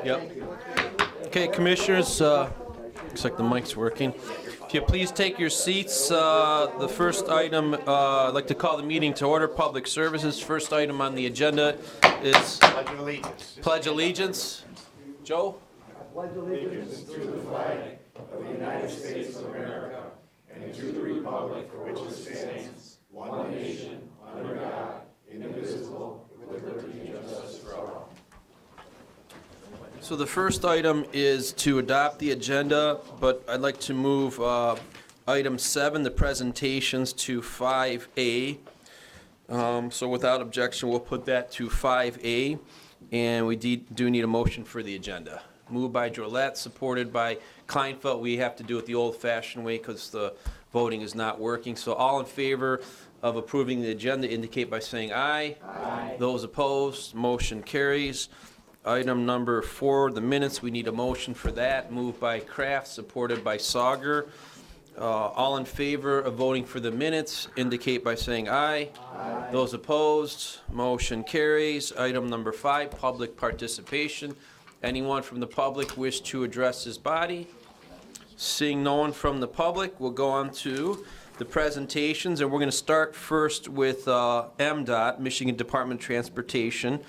Yep. Okay, commissioners, looks like the mic's working. If you please take your seats, the first item, I'd like to call the meeting to order. Public services. First item on the agenda is Pledge of Allegiance. Pledge Allegiance. Joe? So the first item is to adopt the agenda, but I'd like to move item 7, the presentations, to 5A. So without objection, we'll put that to 5A, and we do need a motion for the agenda. Moved by Drollet, supported by Kleinfeld. We have to do it the old-fashioned way because the voting is not working. So all in favor of approving the agenda indicate by saying aye. Aye. Those opposed, motion carries. Item number 4, the minutes, we need a motion for that. Moved by Kraft, supported by Sauger. All in favor of voting for the minutes indicate by saying aye. Aye. Those opposed, motion carries. Item number 5, public participation. Anyone from the public wish to address this body? Seeing no one from the public, we'll go on to the presentations, and we're going to start first with MDOT, Michigan Department of Transportation.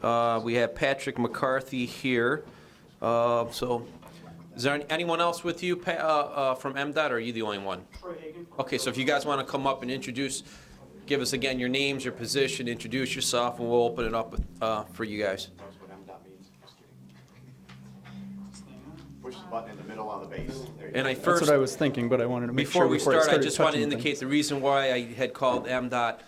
We have Patrick McCarthy here. So, is there anyone else with you from MDOT, or are you the only one? Okay, so if you guys want to come up and give us again your names, your position, introduce yourself, and we'll open it up for you guys. Push the button in the middle on the base. And That's what I was thinking, but I wanted to make before sure we start, I just want to touching indicate things. the reason why I had called MDOT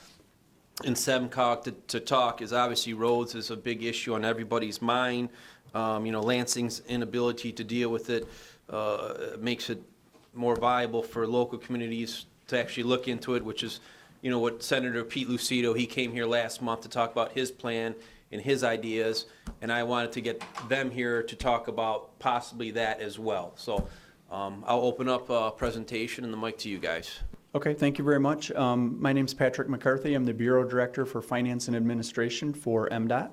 and SEMCOG to talk is obviously roads is a big issue on everybody's mind. Lansing's inability to deal with it makes it more viable for local communities to actually look into it, which is, what Senator Pete Lucido, he came here last month to talk about his plan and his ideas, and I wanted to get them here to talk about possibly that as well. So I'll open up a presentation and the mic to you guys. Okay, thank you very much. My name's Patrick McCarthy. I'm the Bureau Director for Finance and Administration for MDOT.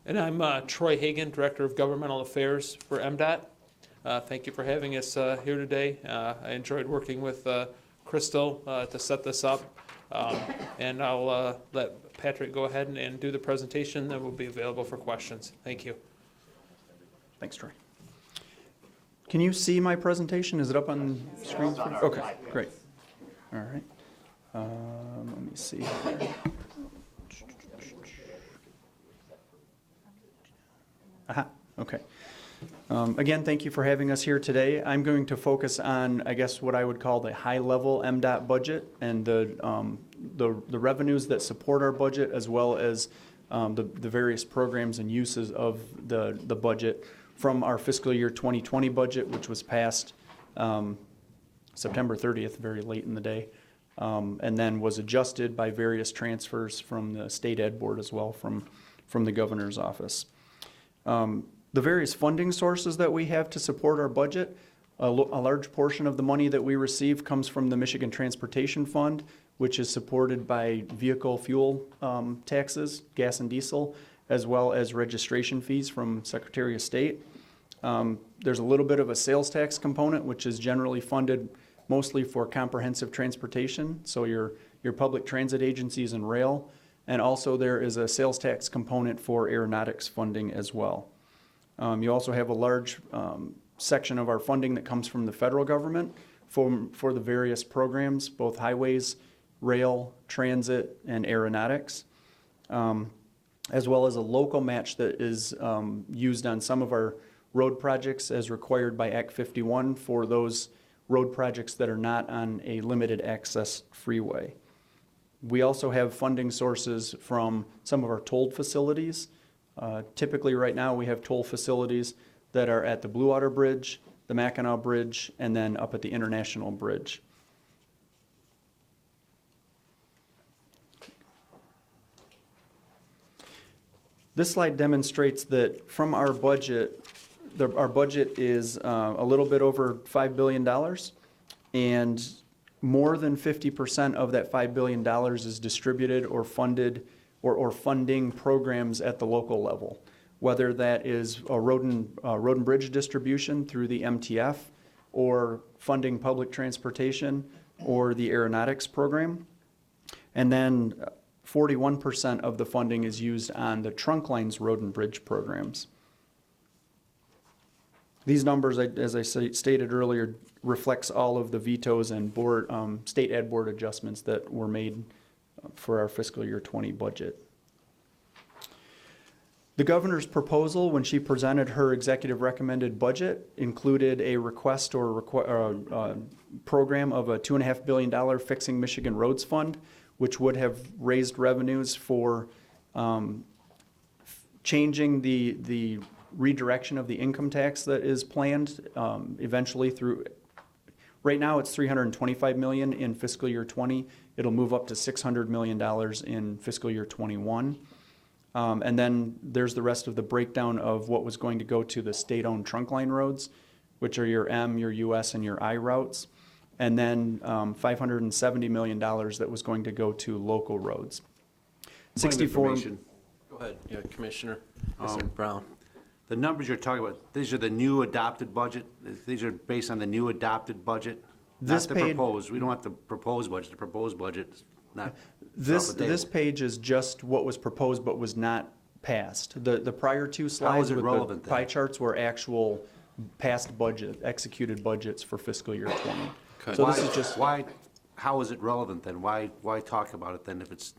And I'm Troy Hagan, Director of Governmental Affairs for MDOT. Thank you for having us here today. I enjoyed working with Crystal to set this up. And I'll let Patrick go ahead and do the presentation, then we'll be available for questions. Thank you. Thanks, Troy. Can you see my presentation? Is it up on the screen? Okay, great. All right. Let me see here. Aha, okay. Again, thank you for having us here today. I'm going to focus on, I guess, what I would call the high-level MDOT budget and the revenues that support our budget, as well as the various programs and uses of the budget from our fiscal year 2020 budget, which was passed September 30th, very late in the day, and then was adjusted by various transfers from the State Ed Board as well from the Governor's office. The various funding sources that we have to support our budget, a large portion of the money that we receive comes from the Michigan Transportation Fund, which is supported by vehicle fuel taxes, gas and diesel, as well as registration fees from Secretary of State. There's a little bit of a sales tax component, which is generally funded mostly for comprehensive transportation, so your public transit agencies and rail, and also there is a sales tax component for aeronautics funding as well. You also have a large section of our funding that comes from the federal government for the various programs, both highways, rail, transit, and aeronautics, as well as a local match that is used on some of our road projects as required by Act 51 for those road projects that are not on a limited access freeway. We also have funding sources from some of our tolled facilities. Typically right now we have toll facilities that are at the Blue Water Bridge, the Mackinac Bridge, and then up at the International Bridge. This slide demonstrates that from our budget, our budget is a little bit over $5 billion, and more than 50% of that $5 billion is distributed or funded or funding programs at the local level. whether that is a road and bridge distribution through the MTF, or funding public transportation, or the aeronautics program. And then 41% of the funding is used on the trunk lines road and bridge programs. These numbers, as I stated earlier, reflects all of the vetoes and board, state ad board adjustments that were made for our fiscal year 20 budget. The governor's proposal, when she presented her executive recommended budget, included a request or program of a $2.5 billion Fixing Michigan Roads Fund, which would have raised revenues for changing the redirection of the income tax that is planned eventually through. Right now, it's $325 million in fiscal year 20. It'll move up to $600 million in fiscal year 21. And then there's the rest of the breakdown of what was going to go to the state-owned trunk line roads, which are your M, your US, and your I routes. And then $570 million that was going to go to local roads. 64. Go ahead, yeah, Commissioner. Mr. Brown. The numbers you're talking about, these are the new adopted budget? These are based on the new adopted budget? This not the page- proposed. We don't have the proposed budget. The proposed budget is not. This page is just what was proposed but was not passed. The prior two slides it with relevant the then? pie charts were actual past budget, executed budgets for fiscal year 20. Okay. So this is just, how is it relevant then? Why talk about it then if it's,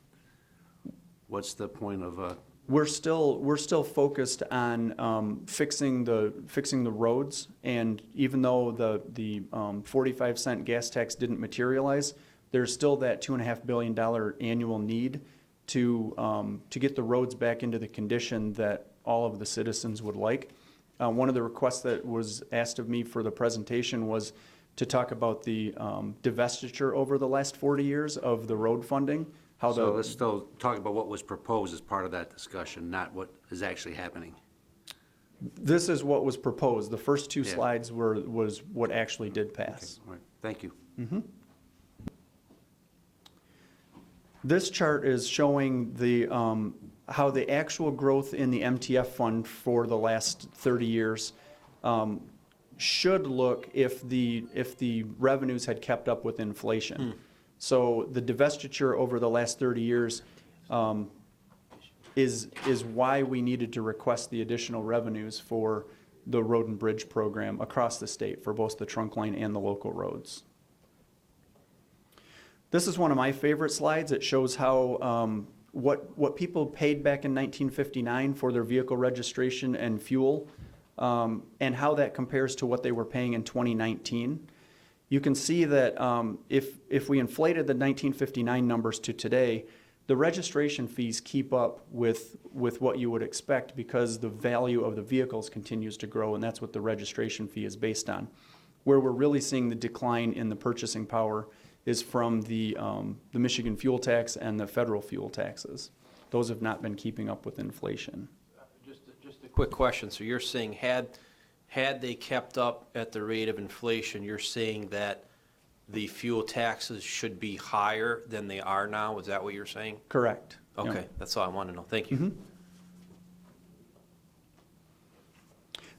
what's the point of, we're still focused on fixing the roads, and even though the 45-cent gas tax didn't materialize, there's still that $2.5 billion annual need to get the roads back into the condition that all of the citizens would like. One of the requests that was asked of me for the presentation was to talk about the divestiture over the last 40 years of the road funding. so let's still talk about what was proposed as part of that discussion, not what is actually happening. This is what was proposed. The first two Yeah. slides was what actually did pass. All right, thank you. This chart is showing the how the actual growth in the MTF fund for the last 30 years should look if the revenues had kept up with inflation. So the divestiture over the last 30 years is why we needed to request the additional revenues for the road and bridge program across the state for both the trunk line and the local roads. This is one of my favorite slides. It shows how what people paid back in 1959 for their vehicle registration and fuel, and how that compares to what they were paying in 2019. You can see that if we inflated the 1959 numbers to today, the registration fees keep up with what you would expect because the value of the vehicles continues to grow, and that's what the registration fee is based on. Where we're really seeing the decline in the purchasing power is from the Michigan fuel tax and the federal fuel taxes. Those have not been keeping up with inflation. Just a quick question. So you're saying had they kept up at the rate of inflation, you're saying that the fuel taxes should be higher than they are now? Is that what you're saying? Correct. Okay, Yeah. that's all I want to know. Thank you.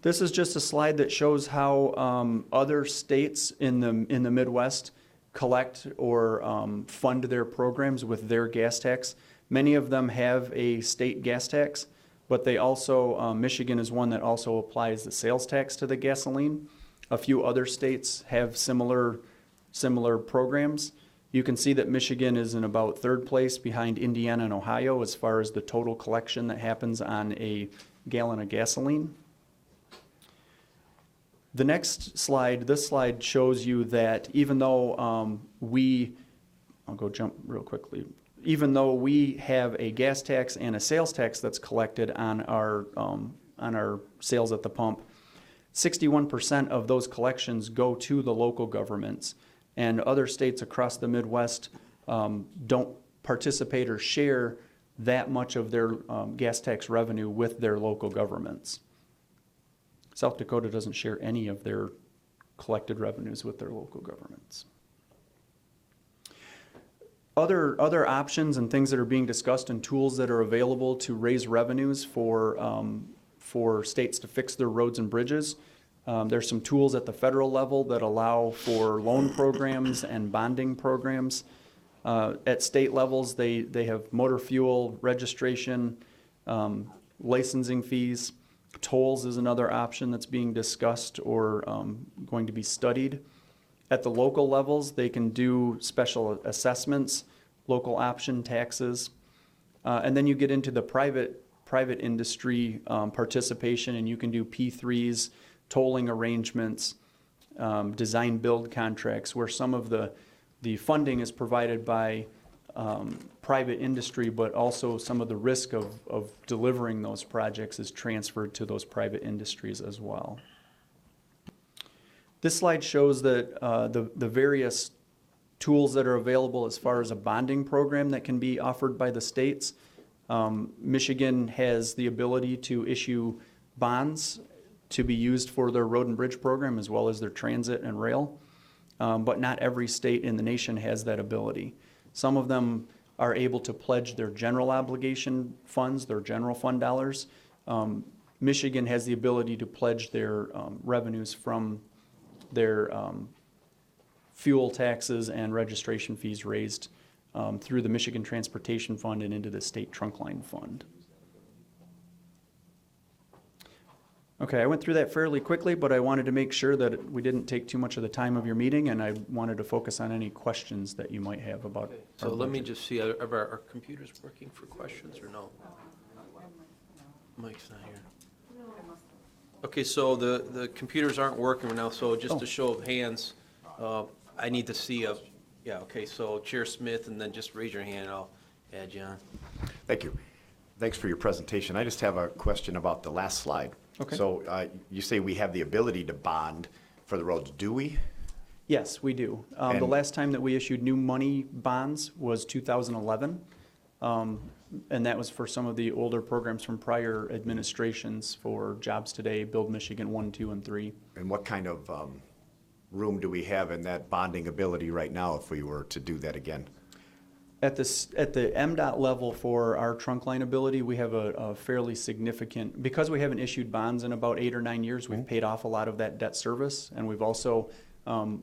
This is just a slide that shows how other states in the Midwest collect or fund their programs with their gas tax. Many of them have a state gas tax, but they also, Michigan is one that also applies the sales tax to the gasoline. A few other states have similar programs. You can see that Michigan is in about third place behind Indiana and Ohio as far as the total collection that happens on a gallon of gasoline. The next slide, this slide shows you that even though I'll go jump real quickly. Even though we have a gas tax and a sales tax that's collected on our sales at the pump, 61% of those collections go to the local governments, and other states across the Midwest don't participate or share that much of their gas tax revenue with their local governments. South Dakota doesn't share any of their collected revenues with their local governments. Other options and things that are being discussed and tools that are available to raise revenues for for states to fix their roads and bridges. There's some tools at the federal level that allow for loan programs and bonding programs. At state levels, they have motor fuel registration, licensing fees. Tolls is another option that's being discussed or going to be studied. At the local levels, they can do special assessments, local option taxes. And then you get into the private industry participation, and you can do P3s, tolling arrangements, design build contracts, where some of the funding is provided by private industry, but also some of the risk of delivering those projects is transferred to those private industries as well. This slide shows that the various tools that are available as far as a bonding program that can be offered by the states. Michigan has the ability to issue bonds to be used for their road and bridge program as well as their transit and rail. But not every state in the nation has that ability. Some of them are able to pledge their general obligation funds, their general fund dollars. Michigan has the ability to pledge their revenues from their fuel taxes and registration fees raised through the Michigan Transportation Fund and into the State Trunkline Fund. Okay, I went through that fairly quickly, but I wanted to make sure that we didn't take too much of the time of your meeting, and I wanted to focus on any questions that you might have about. Okay, so let me just see, are our computers working for questions or no? Mike's not here. Okay, so the computers aren't working right now, so just a show of hands, I need to see yeah, okay, so Chair Smith, and then just raise your hand, I'll add you on. Thank you. Thanks for your presentation. I just have a question about the last slide. Okay. So you say we have the ability to bond for the roads. Do we? Yes, we do. The And- last time that we issued new money bonds was 2011. And that was for some of the older programs from prior administrations for Jobs Today, Build Michigan 1, 2, and 3. And what kind of room do we have in that bonding ability right now if we were to do that again? At the MDOT level for our trunk line ability, we have a fairly significant, because we haven't issued bonds in about 8 or 9 years, we've paid off a lot of that debt service. And we've also,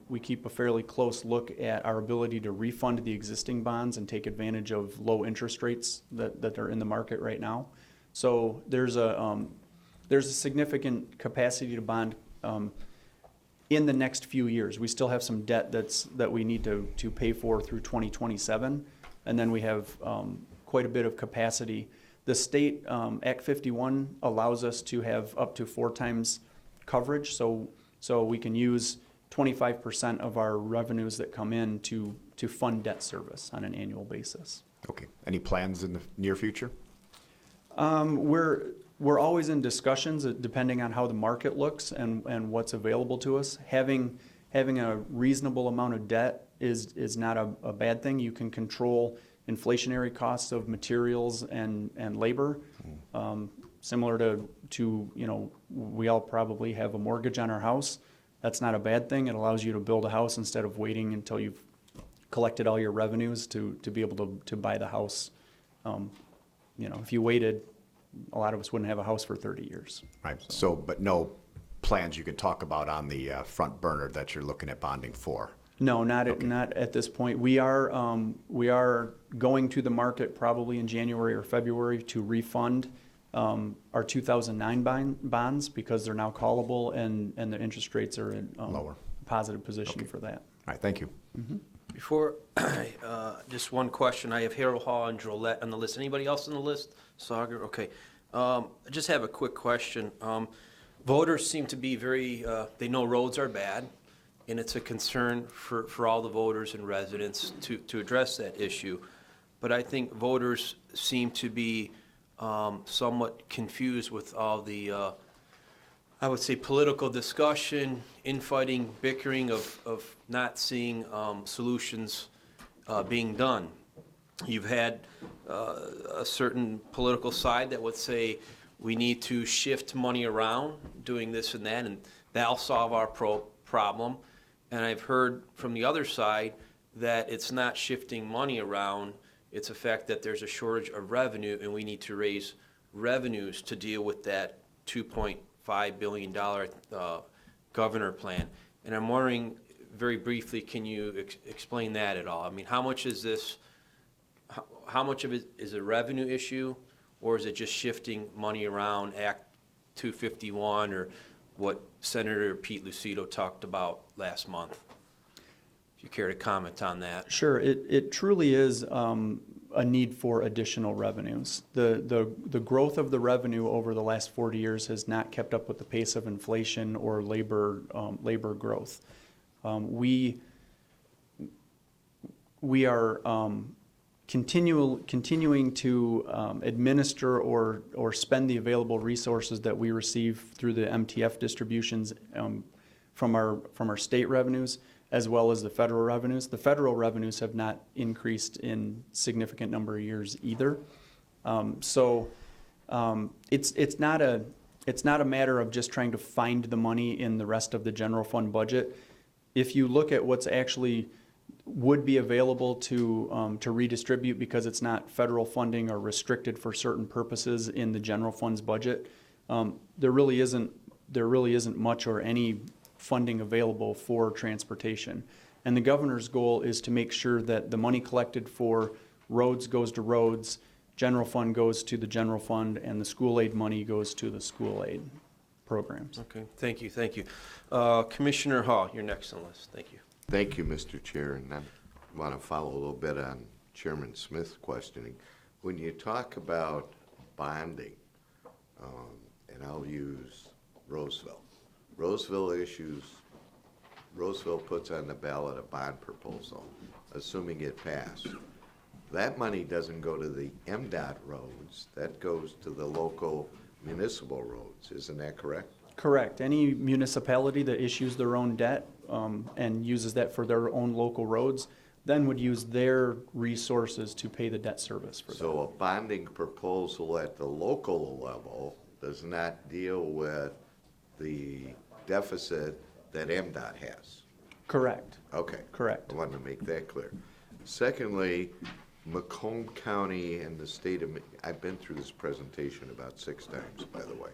we keep a fairly close look at our ability to refund the existing bonds and take advantage of low interest rates that are in the market right now. So there's a significant capacity to bond in the next few years. We still have some debt that we need to pay for through 2027. And then we have quite a bit of capacity. The state Act 51 allows us to have up to 4 times coverage, so we can use 25% of our revenues that come in to fund debt service on an annual basis. Okay. Any plans in the near future? We're always in discussions depending on how the market looks and what's available to us. Having a reasonable amount of debt is not a bad thing. You can control inflationary costs of materials and labor. Similar to we all probably have a mortgage on our house. That's not a bad thing. It allows you to build a house instead of waiting until you've collected all your revenues to be able to buy the house. If you waited, a lot of us wouldn't have a house for 30 years. Right. So, but no plans you can talk about on the front burner that you're looking at bonding for? No, not at this point. We are going to the market probably in January or February to refund our 2009 bonds because they're now callable and the interest rates are in Lower. positive position for that. All right. Thank you. Before, just one question. I have Harold Hall and Drolette on the list. Anybody else on the list? Sauger? Okay. I just have a quick question. Voters seem to be they know roads are bad, and it's a concern for all the voters and residents to address that issue. But I think voters seem to be somewhat confused with all the, I would say, political discussion, infighting, bickering of not seeing solutions being done. You've had a certain political side that would say we need to shift money around, doing this and that, and that'll solve our problem. And I've heard from the other side that it's not shifting money around, it's the fact that there's a shortage of revenue and we need to raise revenues to deal with that $2.5 billion governor plan. And I'm wondering, very briefly, can you explain that at all? I mean, how much is this, how much of it is a revenue issue, or is it just shifting money around Act 251, or what Senator Pete Lucido talked about last month? If you care to comment on that. Sure, it truly is a need for additional revenues. The growth of the revenue over the last 40 years has not kept up with the pace of inflation or labor growth. We are continuing to administer or spend the available resources that we receive through the MTF distributions from our state revenues, as well as the federal revenues. The federal revenues have not increased in significant number of years either. It's not a matter of just trying to find the money in the rest of the general fund budget. If you look at what's actually would be available to redistribute, because it's not federal funding or restricted for certain purposes in the general fund's budget, there really isn't much or any funding available for transportation. And the governor's goal is to make sure that the money collected for roads goes to roads, general fund goes to the general fund, and the school aid money goes to the school aid programs. Okay, thank you, thank you. Commissioner Hall, you're next on the list. Thank you. Thank you, Mr. Chair, and I want to follow a little bit on Chairman Smith's questioning. When you talk about bonding, and I'll use Roseville. Roseville puts on the ballot a bond proposal, assuming it passed. That money doesn't go to the MDOT roads, that goes to the local municipal roads, isn't that correct? Correct. Any municipality that issues their own debt and uses that for their own local roads, then would use their resources to pay the debt service for that. So a bonding proposal at the local level does not deal with the deficit that MDOT has? Correct. Okay. Correct. I wanted to make that clear. Secondly, Macomb County and the state of, I've been through this presentation about 6 times, by the way.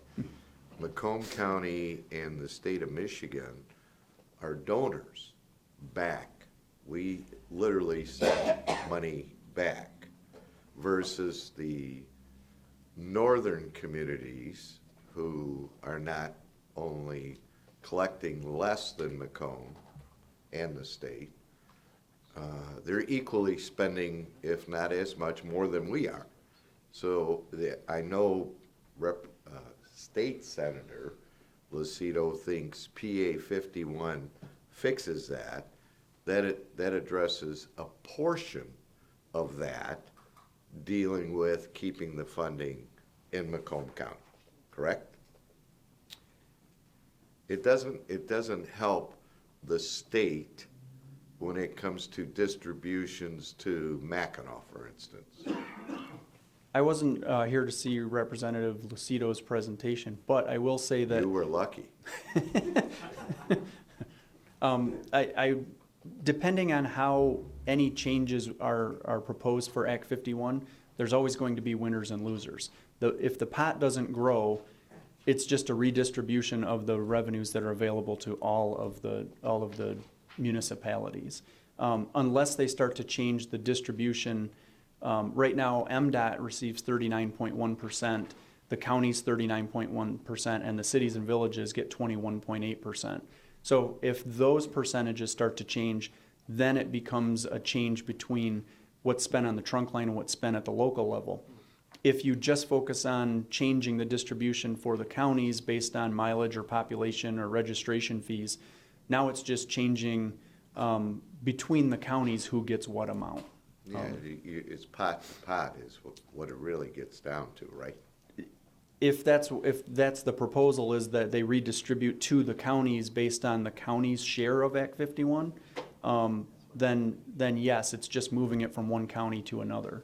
Macomb County and the state of Michigan are donors back. We literally send money back versus the northern communities who are not only collecting less than Macomb and the state, they're equally spending, if not as much, more than we are. So I know State Senator Lucido thinks PA 51 fixes that. That addresses a portion of that, dealing with keeping the funding in Macomb County, correct? It doesn't help the state when it comes to distributions to Mackinac, for instance. I wasn't here to see Representative Lucido's presentation, but I will say that You were lucky. depending on how any changes are proposed for Act 51, there's always going to be winners and losers. If the pot doesn't grow, it's just a redistribution of the revenues that are available to all of the municipalities. Unless they start to change the distribution. Right now, MDOT receives 39.1%, the counties 39.1%, and the cities and villages get 21.8%. So if those percentages start to change, then it becomes a change between what's spent on the trunk line and what's spent at the local level. If you just focus on changing the distribution for the counties based on mileage or population or registration fees, now it's just changing between the counties who gets what amount. Yeah, it's pot to pot is what it really gets down to, right? If that's the proposal, is that they redistribute to the counties based on the county's share of Act 51, then yes, it's just moving it from one county to another.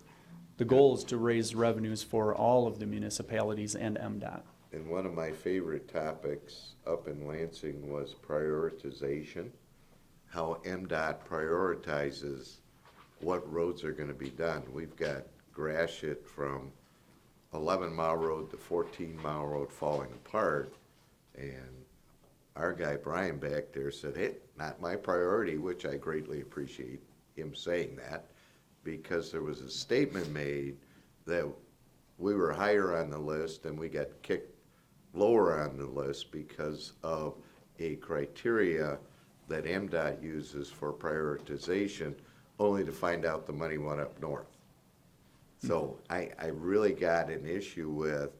The goal is to raise revenues for all of the municipalities and MDOT. And one of my favorite topics up in Lansing was prioritization, how MDOT prioritizes what roads are going to be done. We've got Gratiot from 11 Mile Road to 14 Mile Road falling apart, and our guy Brian back there said, hey, not my priority, which I greatly appreciate him saying that, because there was a statement made that we were higher on the list and we got kicked lower on the list because of a criteria that MDOT uses for prioritization, only to find out the money went up north. So I really got an issue with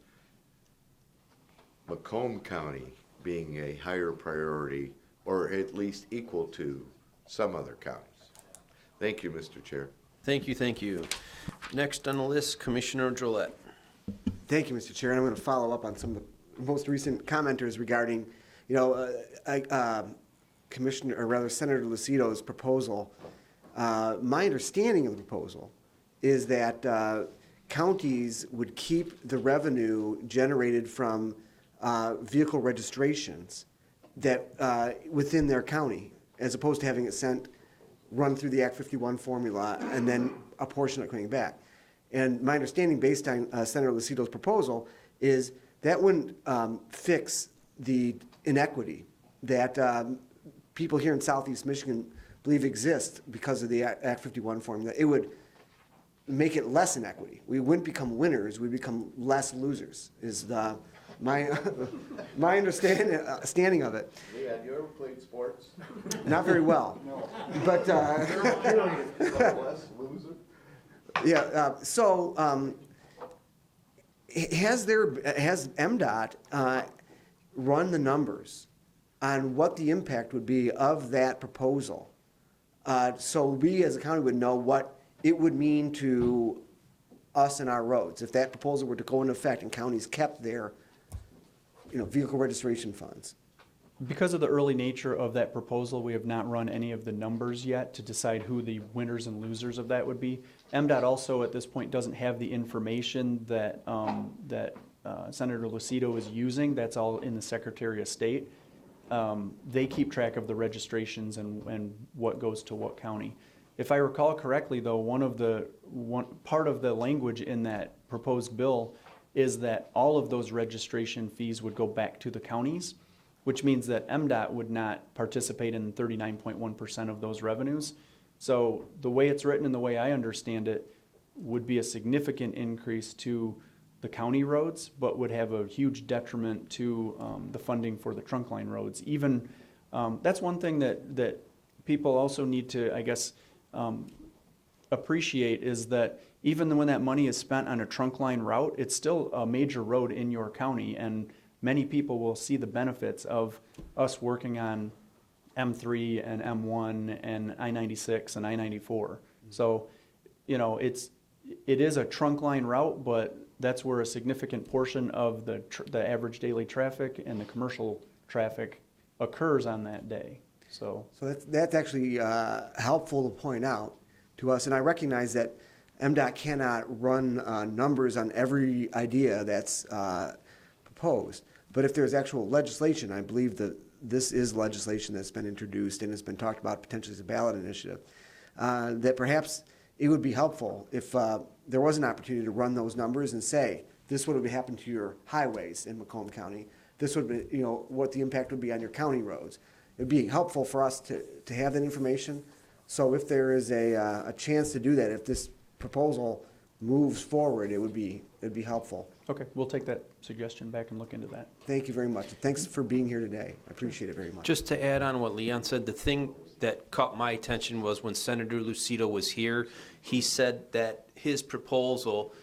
Macomb County being a higher priority, or at least equal to some other counties. Thank you, Mr. Chair. Thank you, thank you. Next on the list, Commissioner Drollet. Thank you, Mr. Chair, and I'm going to follow up on some of the most recent commenters regarding, Commissioner, or rather Senator Lucido's proposal. My understanding of the proposal is that counties would keep the revenue generated from vehicle registrations that within their county, as opposed to having it run through the Act 51 formula and then a portion of it coming back. And my understanding, based on Senator Lucido's proposal, is that wouldn't fix the inequity that people here in Southeast Michigan believe exists because of the Act 51 formula. It would make it less inequity. We wouldn't become winners, we'd become less losers, is my understanding of it. Leon, you ever played sports? Not very well. No. But, Less loser? yeah, has MDOT run the numbers on what the impact would be of that proposal? So we as a county would know what it would mean to us and our roads if that proposal were to go into effect and counties kept their, vehicle registration funds. Because of the early nature of that proposal, we have not run any of the numbers yet to decide who the winners and losers of that would be. MDOT also at this point doesn't have the information that Senator Lucido is using. That's all in the Secretary of State. They keep track of the registrations and what goes to what county. If I recall correctly, though, one part of the language in that proposed bill is that all of those registration fees would go back to the counties, which means that MDOT would not participate in 39.1% of those revenues. So the way it's written and the way I understand it would be a significant increase to the county roads, but would have a huge detriment to the funding for the trunk line roads. Even that's one thing that people also need to, I guess, appreciate is that even when that money is spent on a trunk line route, it's still a major road in your county, and many people will see the benefits of us working on M3 and M1 and I-96 and I-94. So, it is a trunk line route, but that's where a significant portion of the average daily traffic and the commercial traffic occurs on that day. So that's actually helpful to point out to us, and I recognize that MDOT cannot run numbers on every idea that's proposed. But if there's actual legislation, I believe that this is legislation that's been introduced and has been talked about potentially as a ballot initiative, that perhaps it would be helpful if there was an opportunity to run those numbers and say, this would have happened to your highways in Macomb County. This would be, what the impact would be on your county roads. It'd be helpful for us to have that information. So if there is a chance to do that, if this proposal moves forward, it'd be helpful. okay, we'll take that suggestion back and look into that. Thank you very much. Thanks for being here today. I appreciate it very much. Just to add on what Leon said, the thing that caught my attention was when Senator Lucido was here, he said that his proposal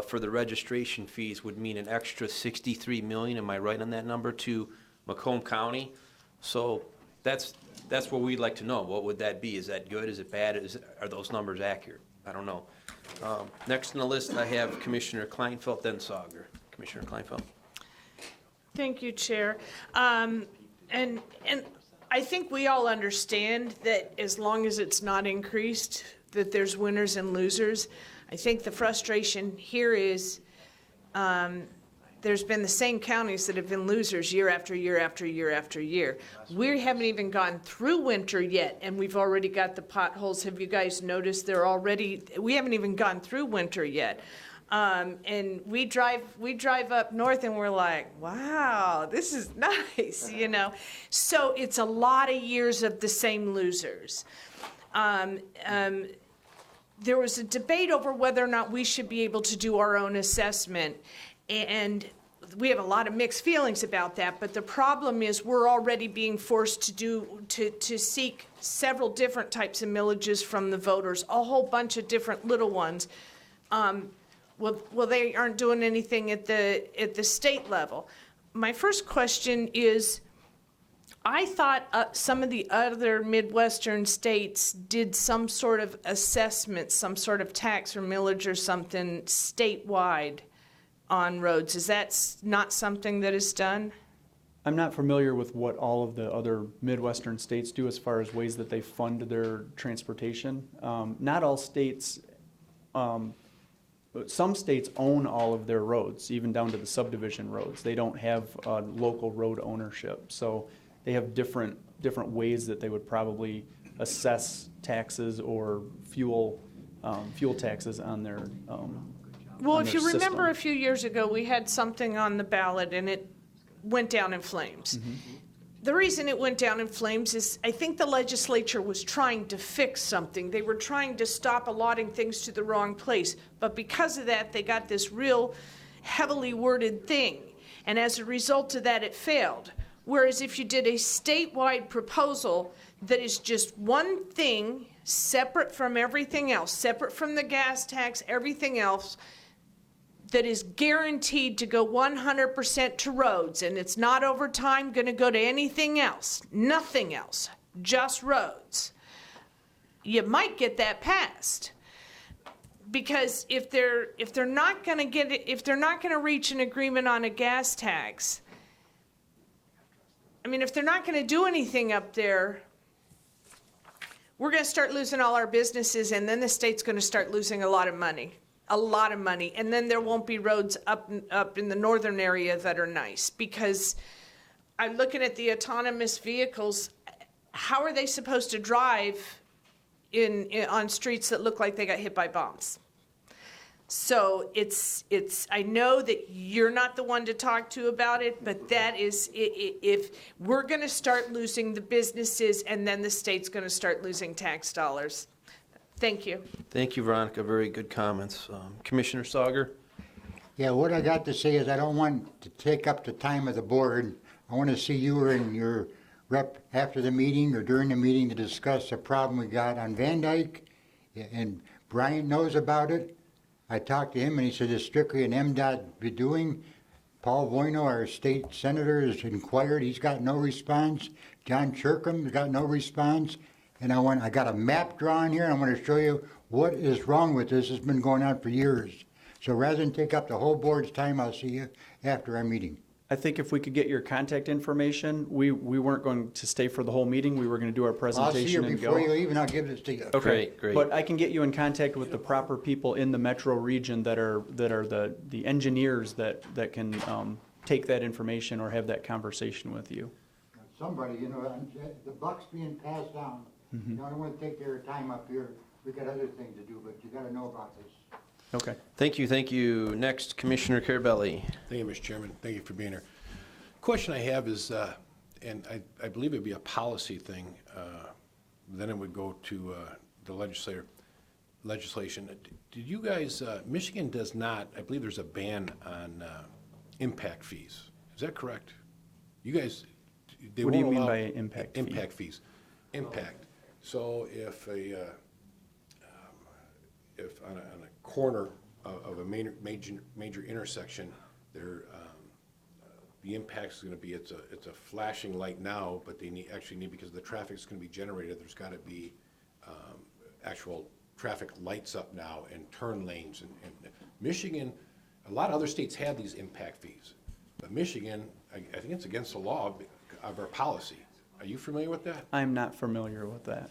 for the registration fees would mean an extra $63 million, am I right on that number, to Macomb County? So that's what we'd like to know. What would that be? Is that good? Is it bad? Are those numbers accurate? I don't know. Next on the list, I have Commissioner Kleinfeld, then Sauger. Commissioner Kleinfeld. Thank you, Chair. And I think we all understand that as long as it's not increased, that there's winners and losers. I think the frustration here is there's been the same counties that have been losers year after year after year after year. We haven't even gone through winter yet, and we've already got the potholes. Have you guys noticed we haven't even gone through winter yet. And we drive up north and we're like, wow, this is nice, you know? So it's a lot of years of the same losers. There was a debate over whether or not we should be able to do our own assessment. And we have a lot of mixed feelings about that, but the problem is we're already being forced to seek several different types of millages from the voters, a whole bunch of different little ones. Well, they aren't doing anything at the state level. My first question is, I thought some of the other Midwestern states did some sort of assessment, some sort of tax or millage or something statewide on roads. Is that not something that is done? I'm not familiar with what all of the other Midwestern states do as far as ways that they fund their transportation. Not all states, some states own all of their roads, even down to the subdivision roads. They don't have local road ownership. So they have different ways that they would probably assess taxes or fuel taxes on their Well, on if their you remember a system. few years ago, we had something on the ballot and it went down in flames. The reason it went down in flames is I think the legislature was trying to fix something. They were trying to stop allotting things to the wrong place. But because of that, they got this real heavily worded thing. And as a result of that, it failed. Whereas if you did a statewide proposal that is just one thing, separate from everything else, separate from the gas tax, everything else, that is guaranteed to go 100% to roads, and it's not over time going to go to anything else, nothing else, just roads, you might get that passed. Because if they're not going to get it, if they're not going to reach an agreement on a gas tax, I mean, if they're not going to do anything up there, we're going to start losing all our businesses, and then the state's going to start losing a lot of money. And then there won't be roads up in the northern area that are nice. Because I'm looking at the autonomous vehicles. How are they supposed to drive on streets that look like they got hit by bombs? So I know that you're not the one to talk to about it, but that is, if we're going to start losing the businesses, and then the state's going to start losing tax dollars. Thank you. Thank you, Veronica. Very good comments. Commissioner Sauger? Yeah, what I got to say is I don't want to take up the time of the board. I want to see you and your rep after the meeting or during the meeting to discuss the problem we got on Van Dyke. And Brian knows about it. I talked to him and he said it's strictly an MDOT doing. Paul Bueno, our state senator, has inquired. He's got no response. John Chirkham has got no response. And I got a map drawn here. I want to show you what is wrong with this. It's been going on for years. So rather than take up the whole board's time, I'll see you after our meeting. I think if we could get your contact information, we weren't going to stay for the whole meeting. We were going to do our I'll see you presentation and before go. you leave, and I'll give this to you. Okay, Great. But I can get you in contact with the proper people in the metro region that are the engineers that can take that information or have that conversation with you. Somebody, the buck's being passed down. I don't want to take their time up here. We got other things to do, but you got to know about this. Okay. Thank you. Next, Commissioner Carabelli. Thank you, Mr. Chairman. Thank you for being here. Question I have is, and I believe it'd be a policy thing, then it would go to the legislation. Did you guys, Michigan does not, I believe there's a ban on impact fees. Is that correct? You guys, they What do you won't mean allow by impact fee? Impact fees. Impact. So if on a corner of a major intersection, there the impact is going to be it's a flashing light now, but they actually need, because the traffic is going to be generated, there's got to be actual traffic lights up now and turn lanes. And Michigan, a lot of other states have these impact fees, but Michigan, I think it's against the law of our policy. Are you familiar with that? I'm not familiar with that.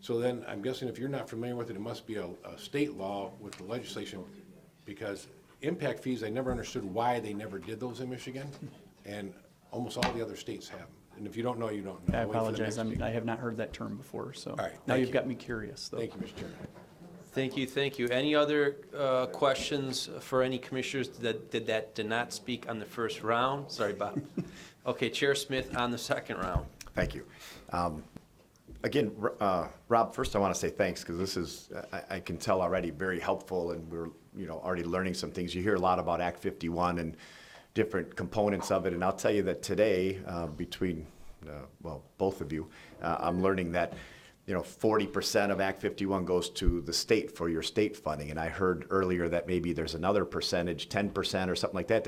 So then, I'm guessing if you're not familiar with it, it must be a state law with the legislation, because impact fees, I never understood why they never did those in Michigan, and almost all the other states have them. And if you don't know, you don't know. I Wait for the apologize. next meeting. I have not heard that term before, so All right, now thank you've you. got me curious, though. Thank you, Mr. Chairman. Thank you, thank you. Any other questions for any commissioners that did not speak on the first round? Sorry, Bob. Okay, Chair Smith on the second round. Thank you. Again, Rob, first I want to say thanks, because this is, I can tell already, very helpful, and we're, already learning some things. You hear a lot about Act 51 and different components of it, and I'll tell you that today, between, both of you, I'm learning that, 40% of Act 51 goes to the state for your state funding, and I heard earlier that maybe there's another percentage, 10% or something like that,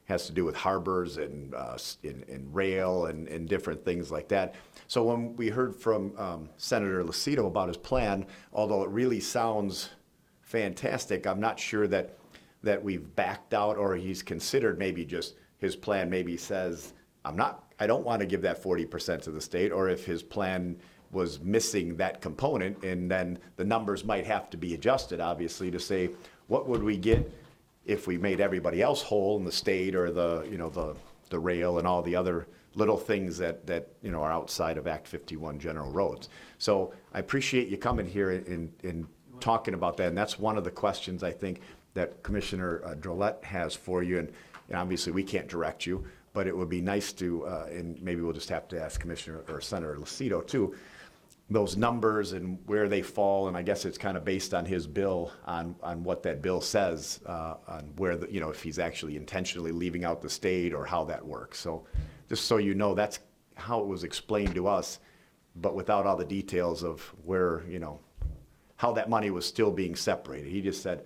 has to do with harbors and in rail and different things like that. So when we heard from Senator Lucido about his plan, although it really sounds fantastic, I'm not sure that we've backed out, or he's considered maybe just his plan maybe says, I don't want to give that 40% to the state, or if his plan was missing that component, and then the numbers might have to be adjusted, obviously, to say, what would we get if we made everybody else whole in the state, or the rail and all the other little things that are outside of Act 51 general roads. So I appreciate you coming here and talking about that, and that's one of the questions I think that Commissioner Drolet has for you, and obviously we can't direct you, but it would be nice to, and maybe we'll just have to ask Commissioner or Senator Lucido too, those numbers and where they fall, and I guess it's kind of based on his bill, on what that bill says, on where if he's actually intentionally leaving out the state, or how that works. So just so you know, that's how it was explained to us, but without all the details of where, how that money was still being separated. He just said,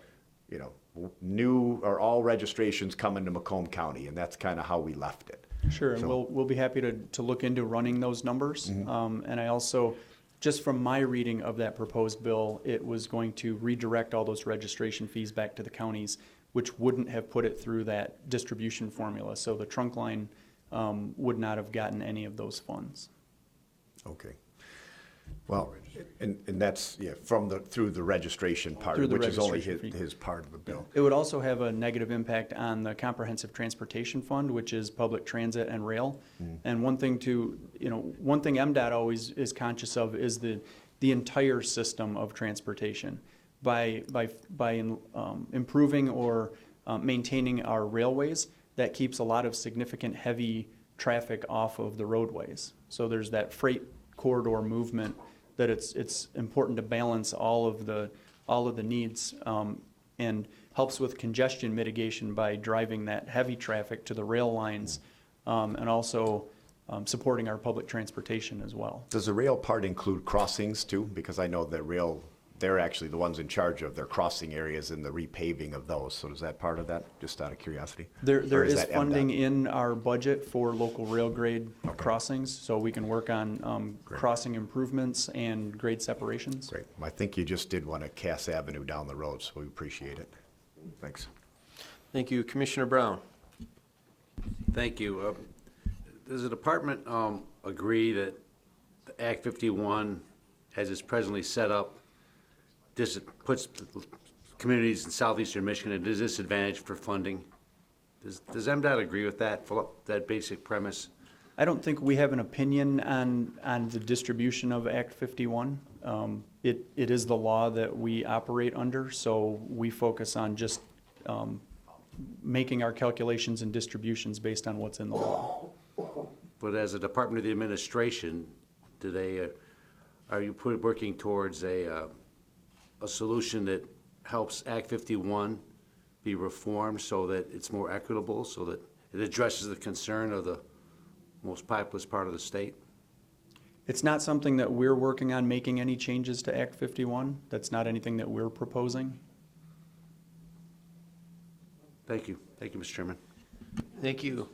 new or all registrations come into Macomb County, and that's kind of how we left it. Sure, and we'll be happy to look into running those numbers. And I also, just from my reading of that proposed bill, it was going to redirect all those registration fees back to the counties, which wouldn't have put it through that distribution formula. So the trunk line would not have gotten any of those funds. Okay. Well, and that's, through the registration part, Through the which is only registration fee. his part of the bill. It would also have a negative impact on the Comprehensive Transportation Fund, which is public transit and rail. And one thing MDOT always is conscious of is the entire system of transportation. By improving or maintaining our railways, that keeps a lot of significant heavy traffic off of the roadways. So there's that freight corridor movement that it's important to balance all of the needs, and helps with congestion mitigation by driving that heavy traffic to the rail lines, and also supporting our public transportation as well. Does the rail part include crossings too? Because I know that rail, they're actually the ones in charge of their crossing areas and the repaving of those. So is that part of that, just out of curiosity? There Or is that funding MDOT? in our budget for local rail grade crossings, so we can work on Great. crossing improvements and grade separations. Great. I think you just did one at Cass Avenue down the road, so we appreciate it. Thanks. Thank you. Commissioner Brown. Thank you. Does the department agree that the Act 51, as it's presently set up, puts communities in southeastern Michigan at a disadvantage for funding? Does MDOT agree with that basic premise? I don't think we have an opinion on the distribution of Act 51. It is the law that we operate under, so we focus on just making our calculations and distributions based on what's in the law. But as a Department of the Administration, are you working towards a solution that helps Act 51 be reformed so that it's more equitable, so that it addresses the concern of the most populous part of the state? It's not something that we're working on making any changes to Act 51. That's not anything that we're proposing. Thank you. Thank you, Mr. Chairman. Thank you.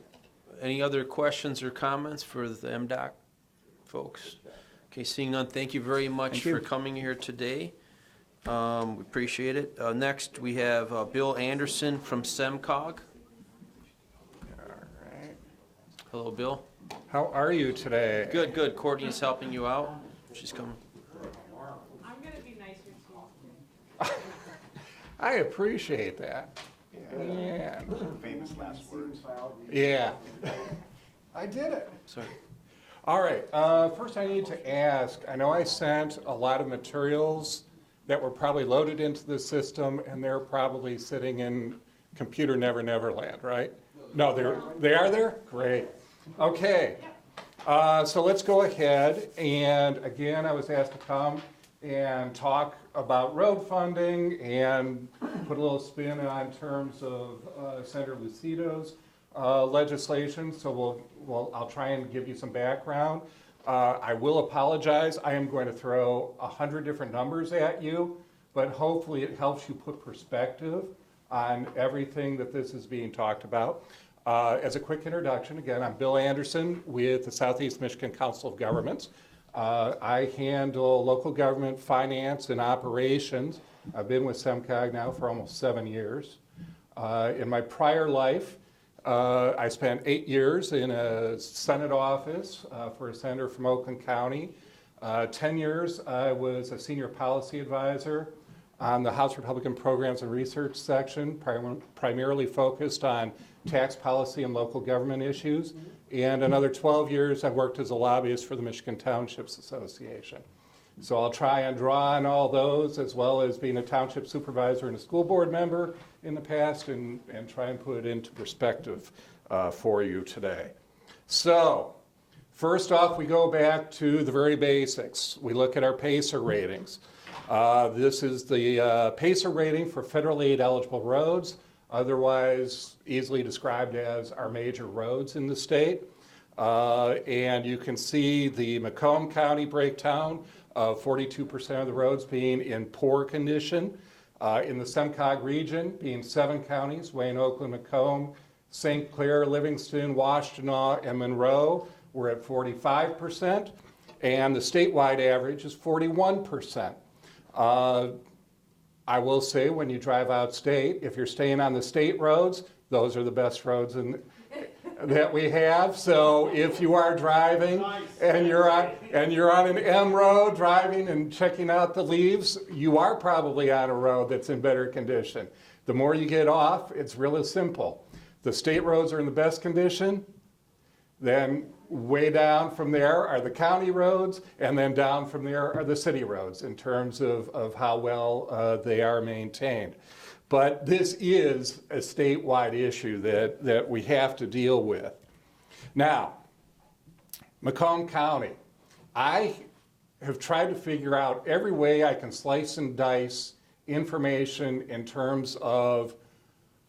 Any other questions or comments for the MDOT folks? Okay, seeing none, thank you very much Thank you. for coming here today. We appreciate it. Next, we have Bill Anderson from SEMCOG. Hello, Bill. How are you today? Good, good. Courtney's helping you out. She's coming. I'm gonna be nicer to you. I appreciate that. Yeah. Famous last words. Yeah. I did it. Sorry. All right. First, I need to ask. I know I sent a lot of materials that were probably loaded into the system, and they're probably sitting in computer never land, right? No, they are there? Great. Okay. So let's go ahead, and again, I was asked to come and talk about road funding and put a little spin on terms of Senator Lucido's legislation. So I'll try and give you some background. I will apologize. I am going to throw 100 different numbers at you, but hopefully it helps you put perspective on everything that this is being talked about. As a quick introduction, again, I'm Bill Anderson with the Southeast Michigan Council of Governments. I handle local government finance and operations. I've been with SEMCOG now for almost 7 years. In my prior life, I spent 8 years in a Senate office for a senator from Oakland County. 10 years I was a senior policy advisor on the House Republican Programs and Research section, primarily focused on tax policy and local government issues. And another 12 years I worked as a lobbyist for the Michigan Townships Association. So I'll try and draw on all those, as well as being a township supervisor and a school board member in the past, and try and put it into perspective for you today. So first off, we go back to the very basics. We look at our PACER ratings. This is the PACER rating for federal aid eligible roads, otherwise easily described as our major roads in the state. And you can see the Macomb County breakdown of 42% of the roads being in poor condition. In the SEMCOG region, being 7 counties, Wayne, Oakland, Macomb, St. Clair, Livingston, Washtenaw, and Monroe, we're at 45%. And the statewide average is 41%. I will say, when you drive out state, if you're staying on the state roads, those are the best roads that we have. So if you are driving and you're on an M road driving and checking out the leaves, you are probably on a road that's in better condition. The more you get off, it's really simple. The state roads are in the best condition, then way down from there are the county roads, and then down from there are the city roads in terms of how well they are maintained. But this is a statewide issue that we have to deal with. Now, Macomb County, I have tried to figure out every way I can slice and dice information in terms of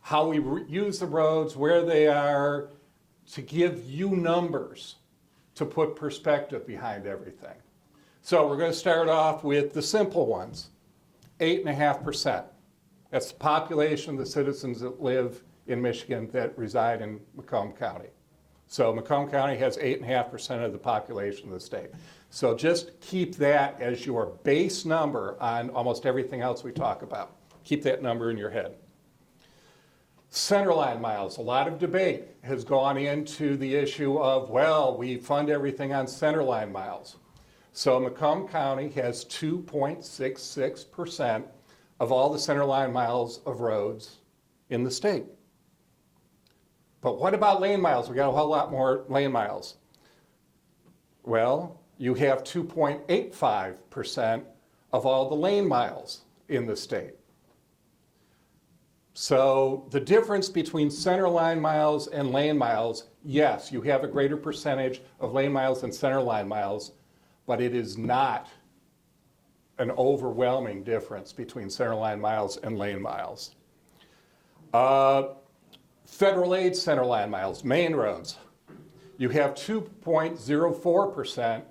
how we use the roads, where they are, to give you numbers to put perspective behind everything. So we're going to start off with the simple ones, 8.5%. That's the population of the citizens that live in Michigan that reside in Macomb County. So Macomb County has 8.5% of the population of the state. So just keep that as your base number on almost everything else we talk about. Keep that number in your head. Centerline miles, a lot of debate has gone into the issue of, well, we fund everything on centerline miles. So Macomb County has 2.66% of all the centerline miles of roads in the state. But what about lane miles? We got a whole lot more lane miles. Well, you have 2.85% of all the lane miles in the state. So the difference between centerline miles and lane miles, yes, you have a greater percentage of lane miles than centerline miles, but it is not an overwhelming difference between centerline miles and lane miles. Federal aid centerline miles, main roads. You have 2.04%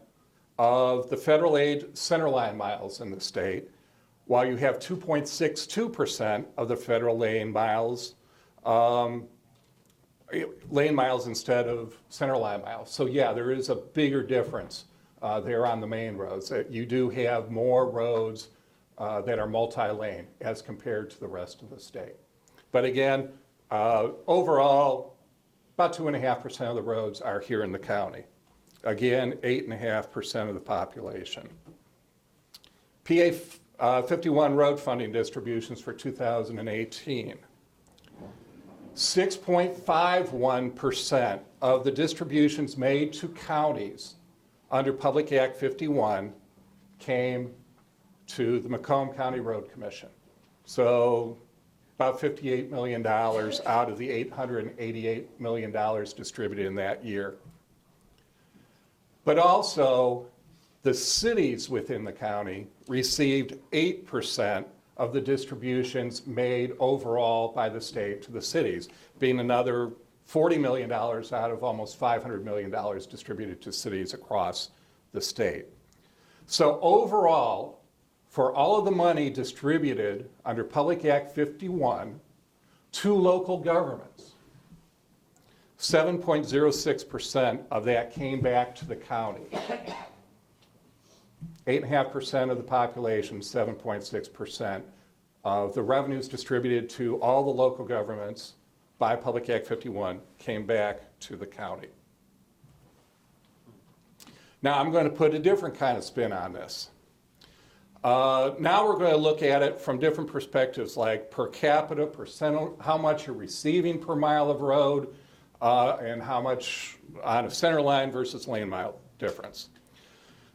of the federal aid centerline miles in the state, while you have 2.62% of the federal lane miles instead of centerline miles. So yeah, there is a bigger difference there on the main roads. You do have more roads that are multi-lane as compared to the rest of the state. But again, overall, about 2.5% of the roads are here in the county. Again, 8.5% of the population. PA 51 road funding distributions for 2018. 6.51% of the distributions made to counties under Public Act 51 came to the Macomb County Road Commission. So about $58 million out of the $888 million distributed in that year. But also, the cities within the county received 8% of the distributions made overall by the state to the cities, being another $40 million out of almost $500 million distributed to cities across the state. So overall, for all of the money distributed under Public Act 51 to local governments, 7.06% of that came back to the county. 8.5% of the population, 7.6% of the revenues distributed to all the local governments by Public Act 51 came back to the county. Now I'm going to put a different kind of spin on this. Now we're going to look at it from different perspectives, like per capita, how much you're receiving per mile of road, and how much on a center line versus lane mile difference.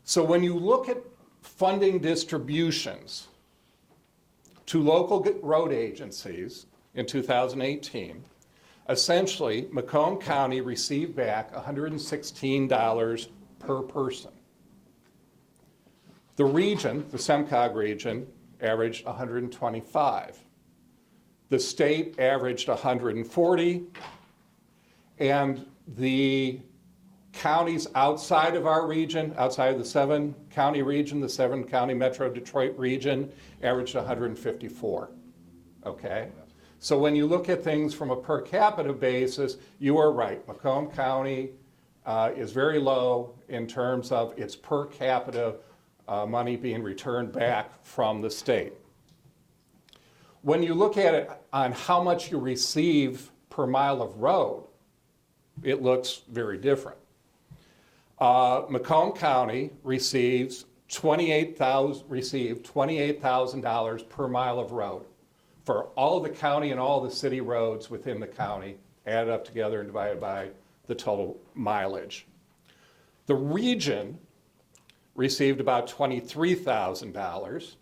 So when you look at funding distributions to local road agencies in 2018, essentially Macomb County received back $116 per person. The region, the SEMCOG region, averaged 125. The state averaged 140, and the counties outside of our region, outside of the 7-county region, the 7-county Metro Detroit region, averaged 154, okay? So when you look at things from a per capita basis, you are right. Macomb County is very low in terms of its per capita money being returned back from the state. When you look at it on how much you receive per mile of road, it looks very different. Macomb County received $28,000 per mile of road for all of the county and all the city roads within the county, added up together and divided by the total mileage. The region received about $23,000,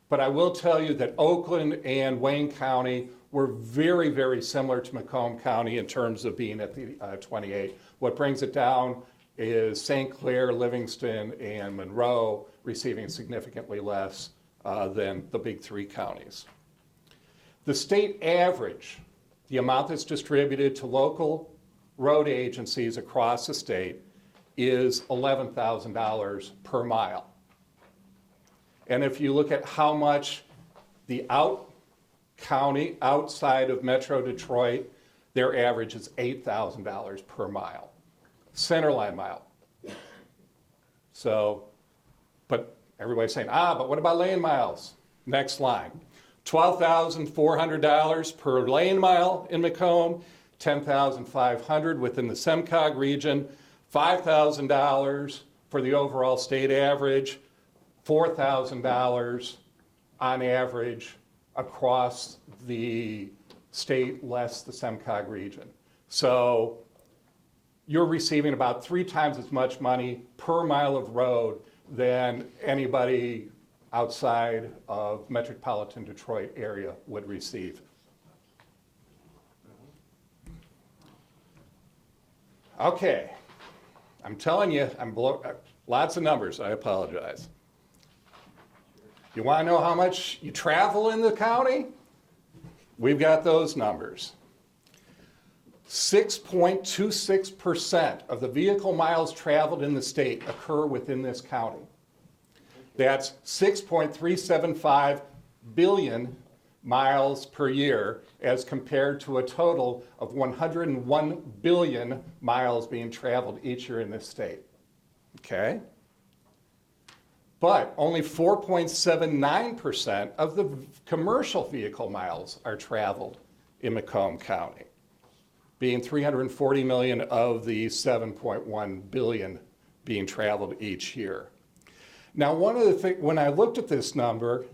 but I will tell you that Oakland and Wayne County were very, very similar to Macomb County in terms of being at the 28. What brings it down is St. Clair, Livingston, and Monroe receiving significantly less than the big 3 counties. The state average, the amount that's distributed to local road agencies across the state, is $11,000 per mile. And if you look at how much the county outside of Metro Detroit, their average is $8,000 per mile. Centerline mile. So, but everybody's saying, but what about lane miles? Next line. $12,400 per lane mile in Macomb, $10,500 within the SEMCOG region, $5,000 for the overall state average, $4,000 on average across the state less the SEMCOG region. So you're receiving about 3 times as much money per mile of road than anybody outside of metropolitan Detroit area would receive. Okay, I'm telling you, lots of numbers, I apologize. You want to know how much you travel in the county? We've got those numbers. 6.26% of the vehicle miles traveled in the state occur within this county. That's 6.375 billion miles per year as compared to a total of 101 billion miles being traveled each year in this state. Okay? But only 4.79% of the commercial vehicle miles are traveled in Macomb County, being 340 million of the 7.1 billion being traveled each year. Now, one of the things, when I looked at this number,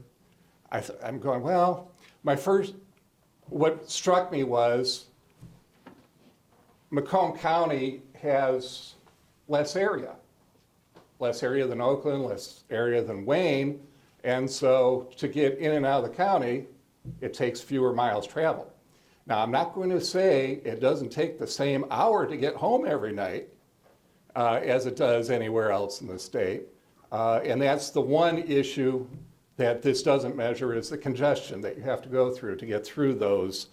I'm going, well, what struck me was Macomb County has less area than Oakland, less area than Wayne, And so to get in and out of the county, it takes fewer miles traveled. Now, I'm not going to say it doesn't take the same hour to get home every night as it does anywhere else in the state. And that's the one issue that this doesn't measure, is the congestion that you have to go through to get through those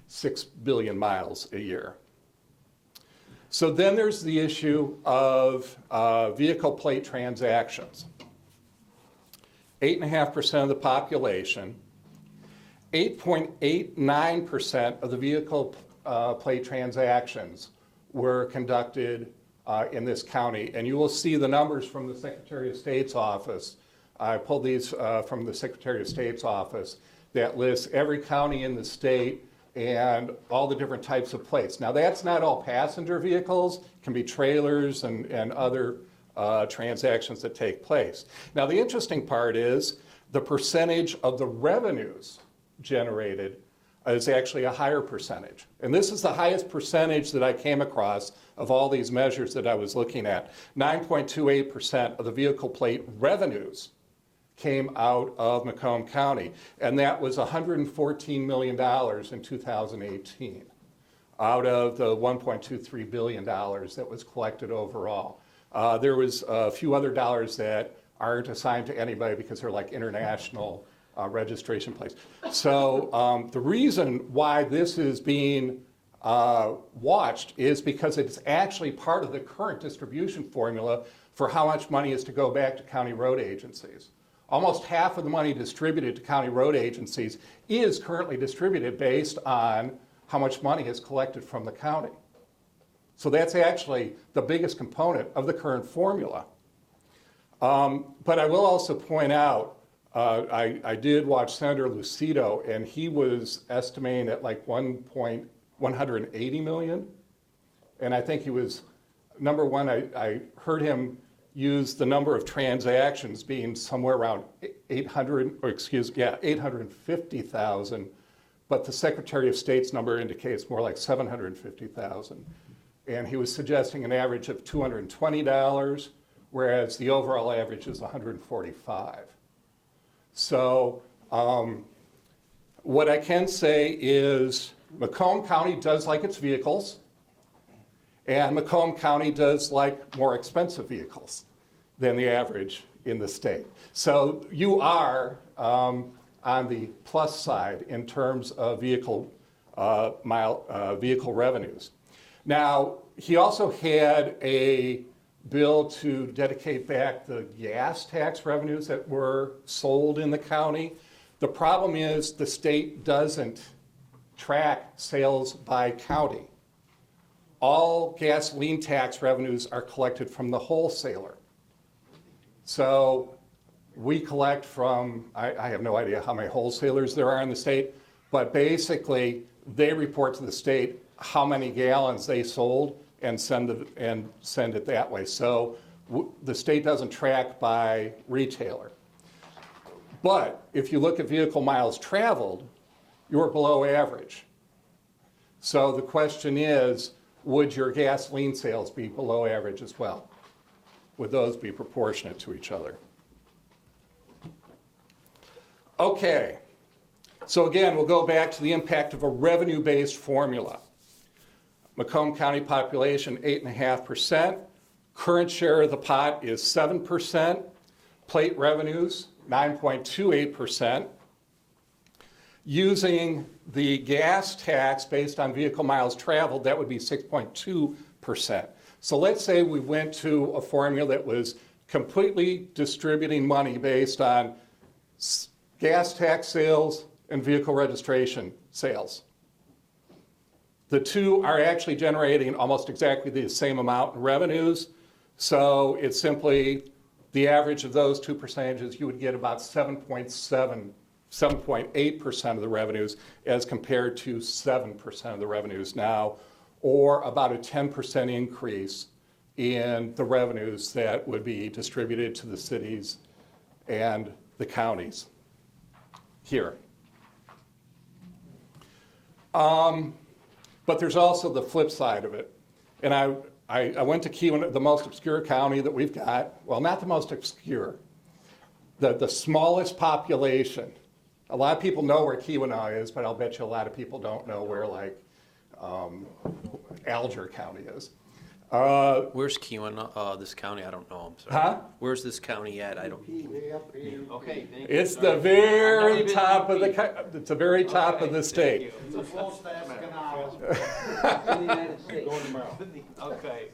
6 billion miles a year. So then there's the issue of vehicle plate transactions. 8.5% of the population, 8.89% of the vehicle plate transactions were conducted in this county. And you will see the numbers from the Secretary of State's office. I pulled these from the Secretary of State's office that lists every county in the state and all the different types of plates. Now, that's not all passenger vehicles. It can be trailers and other transactions that take place. Now, the interesting part is the percentage of the revenues generated is actually a higher percentage. And this is the highest percentage that I came across of all these measures that I was looking at. 9.28% of the vehicle plate revenues came out of Macomb County, and that was $114 million in 2018 out of the $1.23 billion that was collected overall. There was a few other dollars that aren't assigned to anybody because they're like international registration plates. So the reason why this is being watched is because it's actually part of the current distribution formula for how much money is to go back to county road agencies. Almost half of the money distributed to county road agencies is currently distributed based on how much money is collected from the county. So that's actually the biggest component of the current formula. But I will also point out, I did watch Senator Lucido, and he was estimating at like 180 million. And I think he was, number one, I heard him use the number of transactions being somewhere around 850,000, but the Secretary of State's number indicates more like 750,000. And he was suggesting an average of $220, whereas the overall average is 145. So what I can say is Macomb County does like its vehicles, and Macomb County does like more expensive vehicles than the average in the state. So you are on the plus side in terms of vehicle revenues. Now, he also had a bill to dedicate back the gas tax revenues that were sold in the county. The problem is the state doesn't track sales by county. All gasoline tax revenues are collected from the wholesaler. So we collect from, I have no idea how many wholesalers there are in the state, but basically they report to the state how many gallons they sold and send it that way. So the state doesn't track by retailer. But if you look at vehicle miles traveled, you're below average. So the question is, would your gasoline sales be below average as well? Would those be proportionate to each other? Okay, so again, we'll go back to the impact of a revenue-based formula. Macomb County population, 8.5%. Current share of the pot is 7%. Plate revenues, 9.28%. Using the gas tax based on vehicle miles traveled, that would be 6.2%. So let's say we went to a formula that was completely distributing money based on gas tax sales and vehicle registration sales. The two are actually generating almost exactly the same amount in revenues. So it's simply the average of those two percentages, you would get about 7.8% of the revenues as compared to 7% of the revenues now, or about a 10% increase in the revenues that would be distributed to the cities and the counties here. But there's also the flip side of it. And I went to Keywan, the most obscure county that we've got. Well, not the most obscure. the smallest population. A lot of people know where Keweenaw is, but I'll bet you a lot of people don't know where, like, Alger County is. Where's Keweenaw, this county? I don't know, I'm sorry. Huh? Where's this county at? I don't. Okay, thank you. It's the very top of the, it's the very top of the state. It's a full staff canal. Okay.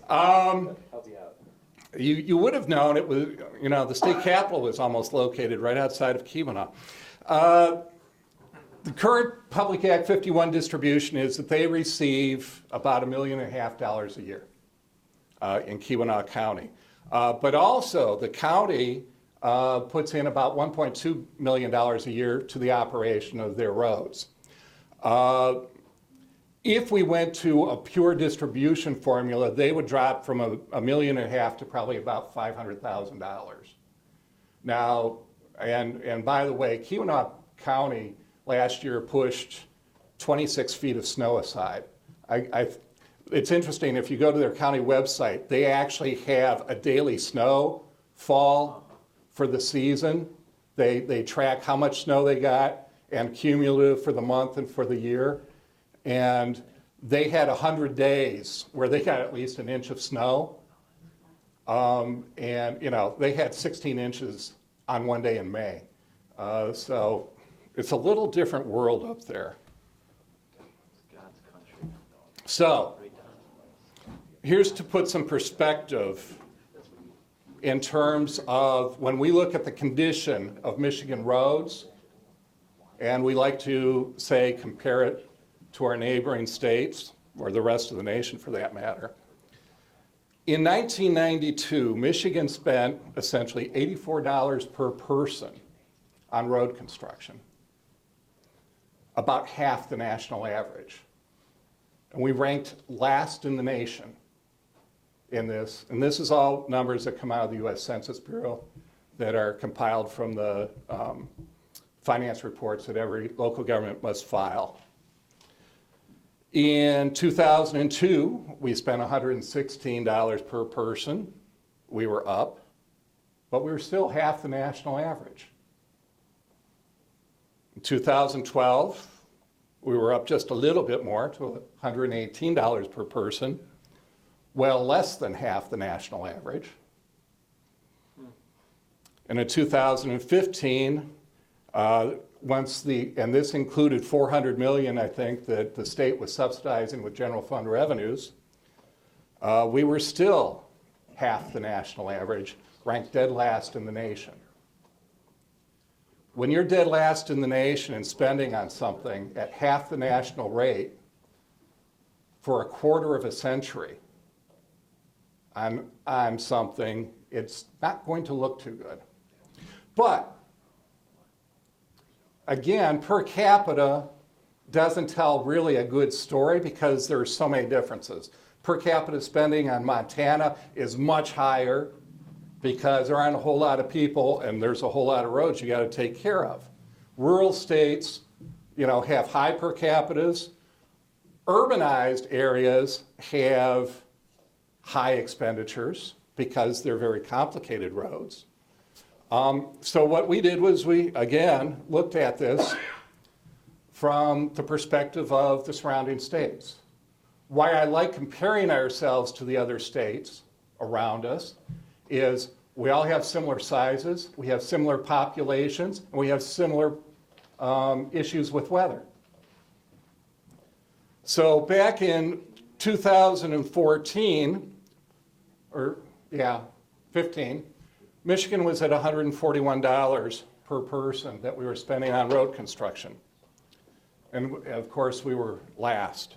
You would have known it was, the state capital was almost located right outside of Keweenaw. The current Public Act 51 distribution is that they receive about $1.5 million a year in Keweenaw County. But also the county puts in about $1.2 million a year to the operation of their roads. If we went to a pure distribution formula, they would drop from $1.5 million to probably about $500,000. Now, and by the way, Keweenaw County last year pushed 26 feet of snow aside. It's interesting, if you go to their county website, they actually have a daily snowfall for the season. They track how much snow they got and cumulative for the month and for the year. And they had 100 days where they got at least an inch of snow. And, they had 16 inches on one day in May. So it's a little different world up there. So here's to put some perspective in terms of when we look at the condition of Michigan roads, and we like to say compare it to our neighboring states, or the rest of the nation for that matter. In 1992, Michigan spent essentially $84 per person on road construction, about half the national average. And we ranked last in the nation in this, and this is all numbers that come out of the U.S. Census Bureau that are compiled from the finance reports that every local government must file. In 2002, we spent $116 per person. We were up, but we were still half the national average. In 2012, we were up just a little bit more to $118 per person, well less than half the national average. And in 2015, and this included $400 million, I think, that the state was subsidizing with general fund revenues, we were still half the national average, ranked dead last in the nation. When you're dead last in the nation and spending on something at half the national rate for a quarter of a century on something, it's not going to look too good. But again, per capita doesn't tell really a good story because there are so many differences. Per capita spending on Montana is much higher because there aren't a whole lot of people and there's a whole lot of roads you got to take care of. Rural states, have high per capitas. Urbanized areas have high expenditures because they're very complicated roads. So what we did was we, again, looked at this from the perspective of the surrounding states. Why I like comparing ourselves to the other states around us is we all have similar sizes, we have similar populations, and we have similar issues with weather. So back in 2014, 15, Michigan was at $141 per person that we were spending on road construction. And of course, we were last.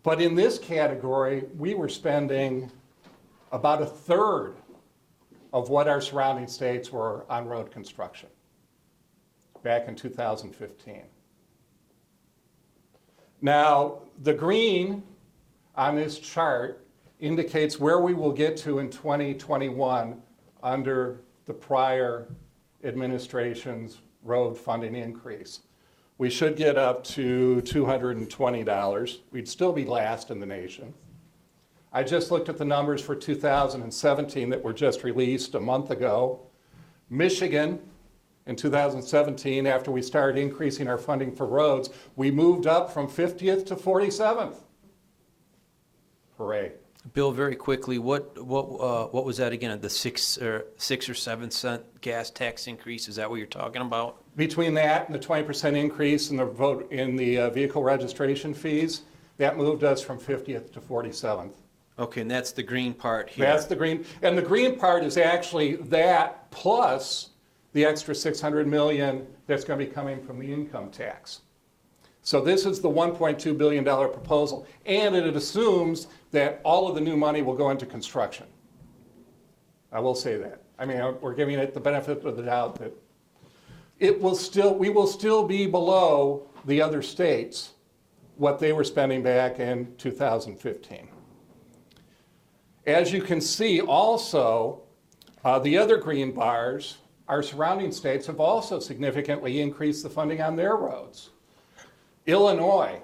But in this category, we were spending about a third of what our surrounding states were on road construction back in 2015. Now, the green on this chart indicates where we will get to in 2021 under the prior administration's road funding increase. We should get up to $220. We'd still be last in the nation. I just looked at the numbers for 2017 that were just released a month ago. Michigan, in 2017, after we started increasing our funding for roads, we moved up from 50th to 47th. Hooray. Bill, very quickly, what was that again? The 6 or 7 cent gas tax increase? Is that what you're talking about? Between that and the 20% increase in the vote in the vehicle registration fees, that moved us from 50th to 47th. Okay, and that's the green part here. That's the green, and the green part is actually that plus the extra 600 million that's going to be coming from the income tax. So this is the $1.2 billion proposal, and it assumes that all of the new money will go into construction. I will say that. I mean, we're giving it the benefit of the doubt that we will still be below the other states what they were spending back in 2015. As you can see also, the other green bars, our surrounding states have also significantly increased the funding on their roads. Illinois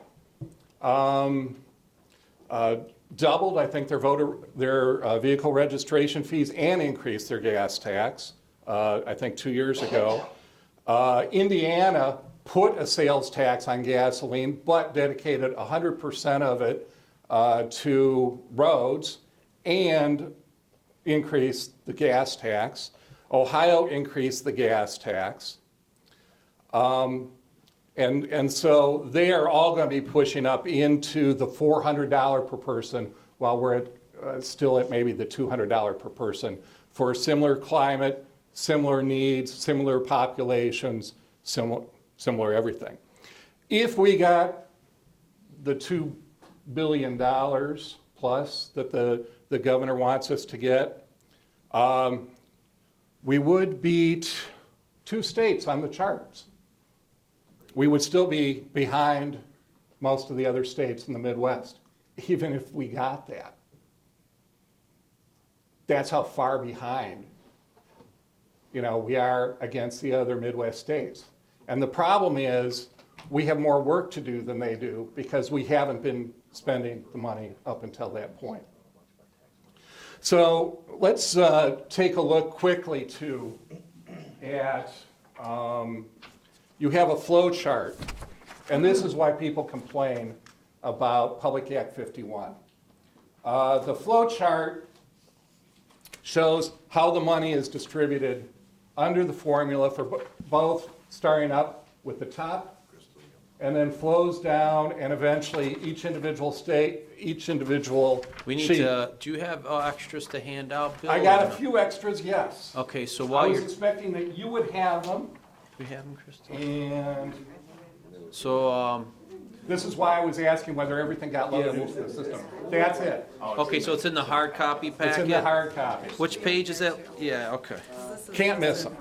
doubled, I think, their vehicle registration fees and increased their gas tax, I think 2 years ago. Indiana put a sales tax on gasoline, but dedicated 100% of it to roads and increased the gas tax. Ohio increased the gas tax. And so they are all going to be pushing up into the $400 per person, while we're still at maybe the $200 per person for a similar climate, similar needs, similar populations, similar everything. If we got the $2 billion plus that the governor wants us to get, we would beat 2 states on the charts. We would still be behind most of the other states in the Midwest, even if we got that. That's how far behind, we are against the other Midwest states. And the problem is we have more work to do than they do because we haven't been spending the money up until that point. So let's take a look quickly at you have a flow chart, and this is why people complain about Public Act 51. The flow chart shows how the money is distributed under the formula for both starting up with the top and then flows down, and eventually each individual We need sheet. to, do you have extras to hand out, Bill? I got a few extras, yes. Okay, so I while was you're, expecting that you would have them, we have them, Crystal? and So, this is why I was asking whether everything got loaded into the system. That's it. okay, so it's in the hard copy packet? It's in the hard copy. Which page is that? Yeah, okay. Can't miss them.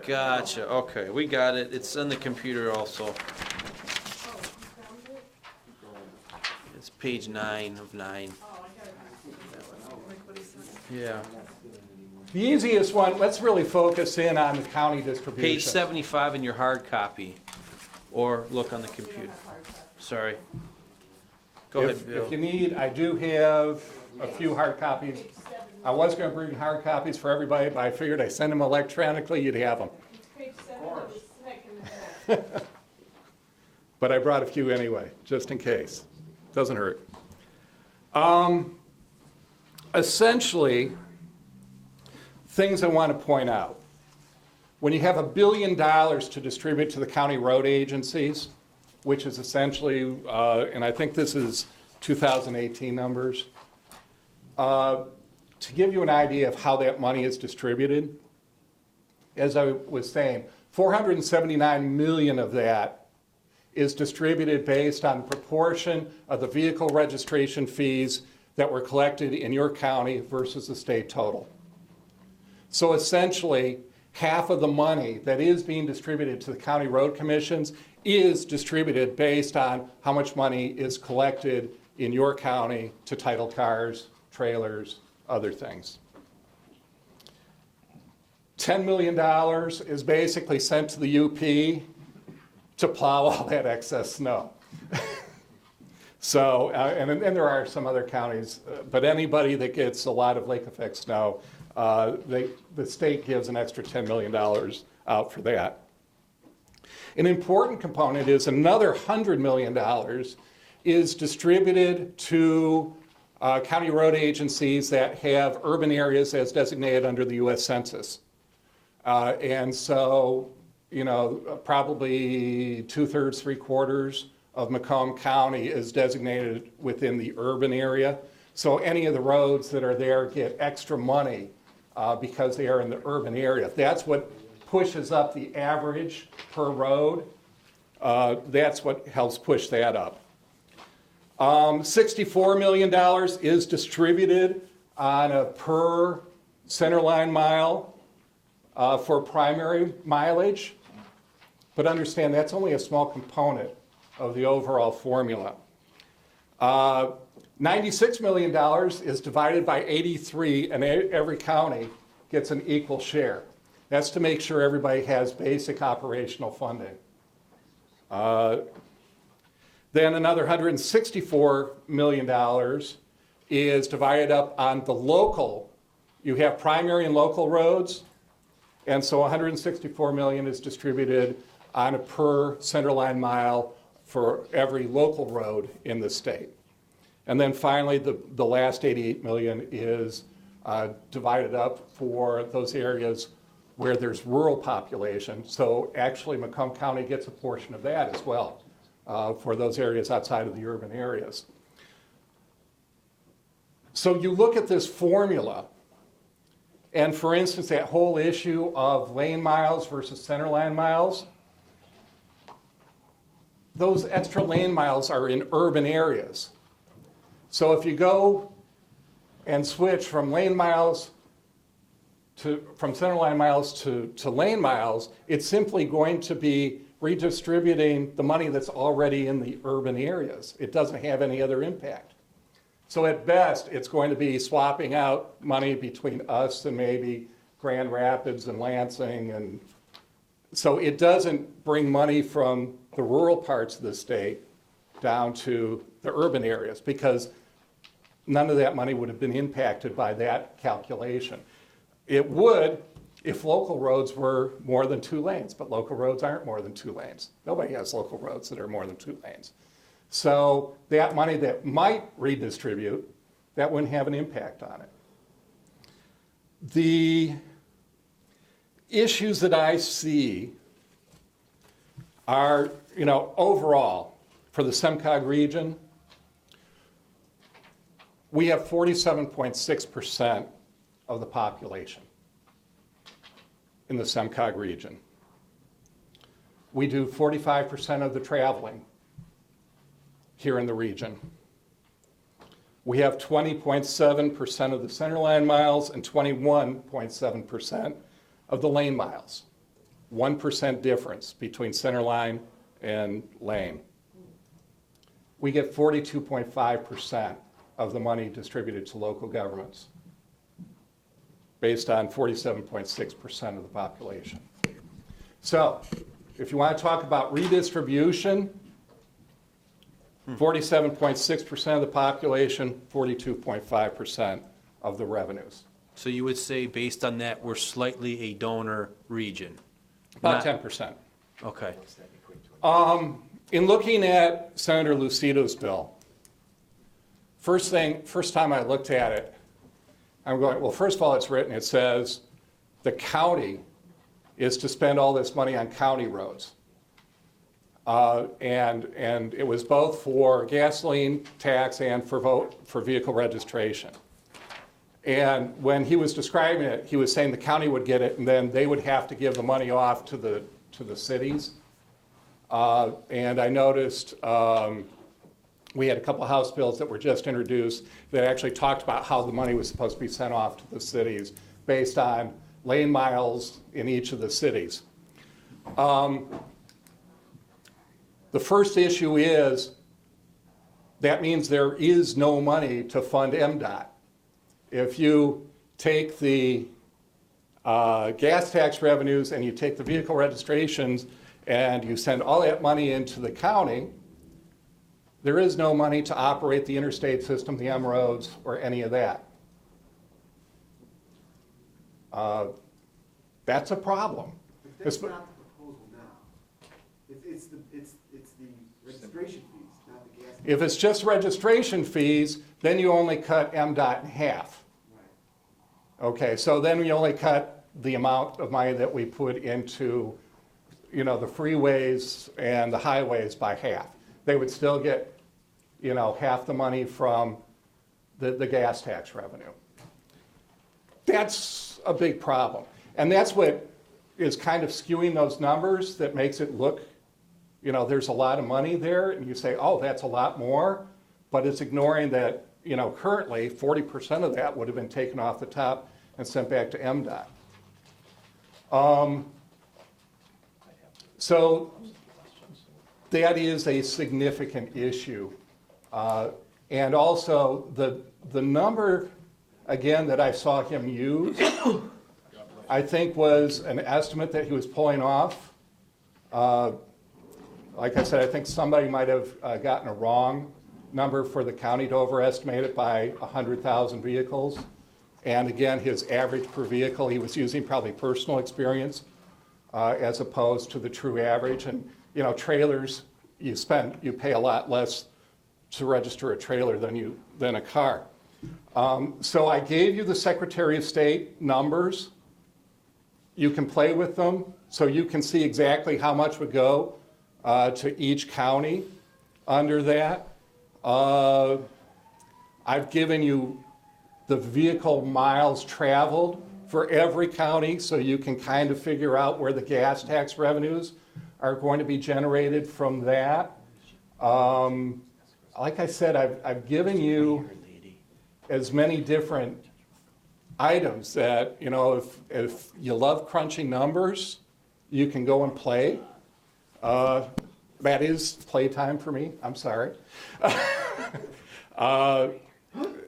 Gotcha, okay, we got it. It's on the computer also. It's page 9 of 9. Yeah. The easiest one, let's really focus in on the county distribution. Page 75 in your hard copy, or look on the computer. Sorry. Go ahead, Bill. If you need, I do have a few hard copies. I was going to bring hard copies for everybody, but I figured I send them electronically, you'd have them. But I brought a few anyway, just in case. Doesn't hurt. Essentially, things I want to point out. When you have $1 billion to distribute to the county road agencies, which is essentially, and I think this is 2018 numbers, to give you an idea of how that money is distributed, as I was saying, 479 million of that is distributed based on the proportion of the vehicle registration fees that were collected in your county versus the state total. So essentially, half of the money that is being distributed to the county road commissions is distributed based on how much money is collected in your county to title cars, trailers, other things. $10 million is basically sent to the UP to plow all that excess snow. So, and there are some other counties, but anybody that gets a lot of lake effect snow The state gives an extra $10 million out for that. An important component is another $100 million is distributed to county road agencies that have urban areas as designated under the U.S. Census. And so, you know, probably 2/3, 3/4 of Macomb County is designated within the urban area. So any of the roads that are there get extra money because they are in the urban area. That's what pushes up the average per road. That's what helps push that up. $64 million is distributed on a per centerline mile for primary mileage. But understand that's only a small component of the overall formula. $96 million is divided by 83, and every county gets an equal share. That's to make sure everybody has basic operational funding. Then another $164 million is divided up on the local. You have primary and local roads, and so $164 million is distributed on a per centerline mile for every local road in the state. And then finally, the last $88 million is divided up for those areas where there's rural population. So actually, Macomb County gets a portion of that as well for those areas outside of the urban areas. So you look at this formula, and for instance, that whole issue of lane miles versus centerline miles, those extra lane miles are in urban areas. So if you go and switch from lane miles from centerline miles to lane miles, it's simply going to be redistributing the money that's already in the urban areas. It doesn't have any other impact. So at best, it's going to be swapping out money between us and maybe Grand Rapids and Lansing. And so it doesn't bring money from the rural parts of the state down to the urban areas, because none of that money would have been impacted by that calculation. It would if local roads were more than 2 lanes, but local roads aren't more than 2 lanes. Nobody has local roads that are more than 2 lanes. So that money that might redistribute, that wouldn't have an impact on it. The issues that I see are, you know, overall, for the SEMCOG region, we have 47.6% of the population in the SEMCOG region. We do 45% of the traveling here in the region. We have 20.7% of the centerline miles and 21.7% of the lane miles. 1% difference between centerline and lane. We get 42.5% of the money distributed to local governments, based on 47.6% of the population. So, if you want to talk about redistribution, 47.6% of the population, 42.5% of the revenues. So you would say, based on that, we're slightly a donor region? About Not- 10%. Okay. In looking at Senator Lucido's bill, first time I looked at it, I'm going, well, first of all, it's written, it says the county is to spend all this money on county roads. And it was both for gasoline tax and for vehicle registration. And when he was describing it, he was saying the county would get it, and then they would have to give the money off to the cities. And I noticed we had a couple of House bills that were just introduced that actually talked about how the money was supposed to be sent off to the cities based on lane miles in each of the cities. The first issue is that means there is no money to fund MDOT. If you take the gas tax revenues and you take the vehicle registrations and you send all that money into the county, there is no money to operate the interstate system, the M roads, or any of that. That's a problem. But that's not the proposal now. It's the registration fees, not the gas. If it's just registration fees, then you only cut MDOT in half. Right. Okay, so then we only cut the amount of money that we put into, you know, the freeways and the highways by half. They would still get, you know, half the money from the gas tax revenue. That's a big problem. And that's what is kind of skewing those numbers that makes it look, you know, there's a lot of money there, and you say, oh, that's a lot more, but it's ignoring that, you know, currently 40% of that would have been taken off the top and sent back to MDOT. So that is a significant issue. And also the number, again, that I saw him use, I think was an estimate that he was pulling off. Like I said, I think somebody might have gotten a wrong number for the county to overestimate it by 100,000 vehicles. And again, his average per vehicle, he was using probably personal experience as opposed to the true average. And, you know, trailers, you pay a lot less to register a trailer than a car. So I gave you the Secretary of State numbers. You can play with them so you can see exactly how much would go to each county under that. I've given you the vehicle miles traveled for every county so you can kind of figure out where the gas tax revenues are going to be generated from that. Like I said, I've given you as many different items that, you know, if you love crunching numbers, you can go and play. That is playtime for me, I'm sorry.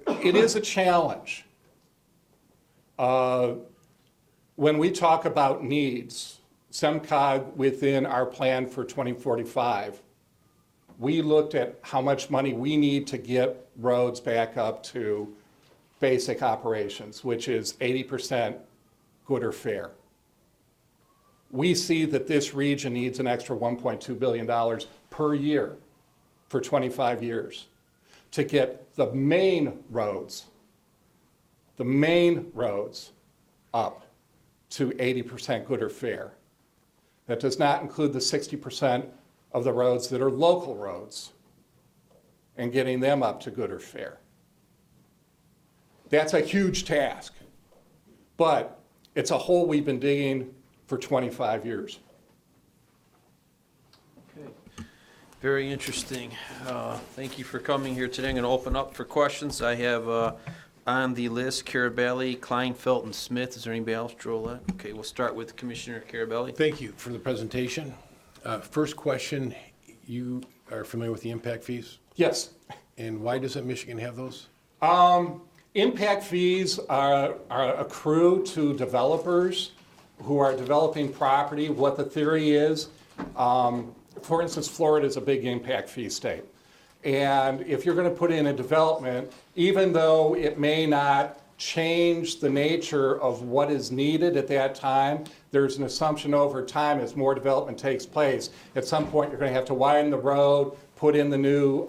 It is a challenge. When we talk about needs, SEMCOG within our plan for 2045, we looked at how much money we need to get roads back up to basic operations, which is 80% good or fair. We see that this region needs an extra $1.2 billion per year for 25 years to get the main roads up to 80% good or fair. That does not include the 60% of the roads that are local roads and getting them up to good or fair. That's a huge task, but it's a hole we've been digging for 25 years. Okay. Very interesting. Thank you for coming here today. I'm going to open up for questions. I have on the list Carabelli, Kleinfeld, and Smith. Is there anybody else, Joel? Okay, we'll start with Commissioner Carabelli. Thank you for the presentation. First question, you are familiar with the impact fees? Yes. And why doesn't Michigan have those? Impact fees are accrue to developers who are developing property. What the theory is, for instance, Florida is a big impact fee state. And if you're going to put in a development, even though it may not change the nature of what is needed at that time, there's an assumption over time as more development takes place. At some point, you're going to have to widen the road, put in the new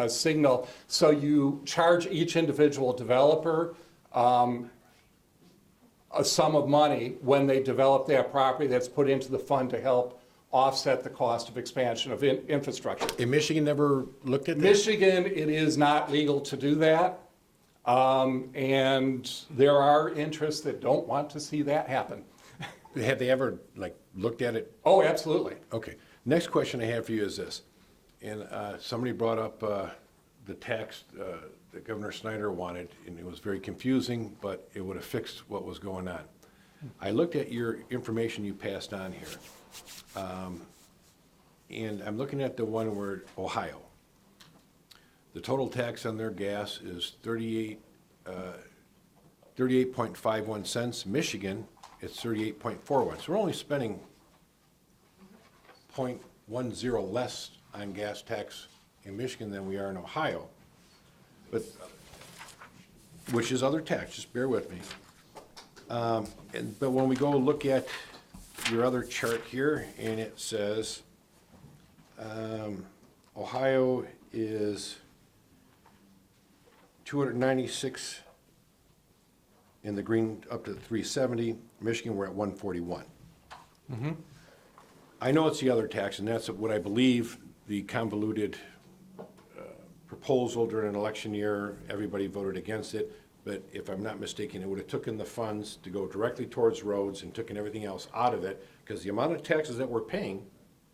signal. So you charge each individual developer a sum of money when they develop that property that's put into the fund to help offset the cost of expansion of infrastructure. And Michigan never looked at that? Michigan, it is not legal to do that. And there are interests that don't want to see that happen. Have they ever looked at it? Oh, absolutely. Okay. Next question I have for you is this. And somebody brought up the tax that Governor Snyder wanted, and it was very confusing, but it would have fixed what was going on. I looked at your information you passed on here. And I'm looking at the one where Ohio. The total tax on their gas is 38.51 cents. Michigan, it's 38.41. So we're only spending 0.10 less on gas tax in Michigan than we are in Ohio. But which is other tax, just bear with me. But when we go look at your other chart here, and it says, Ohio is 296 in the green up to 370. Michigan, we're at 141. I know it's the other tax, and that's what I believe the convoluted proposal during an election year. Everybody voted against it, but if I'm not mistaken, it would have taken the funds to go directly towards roads and taken everything else out of it, because the amount of taxes that we're paying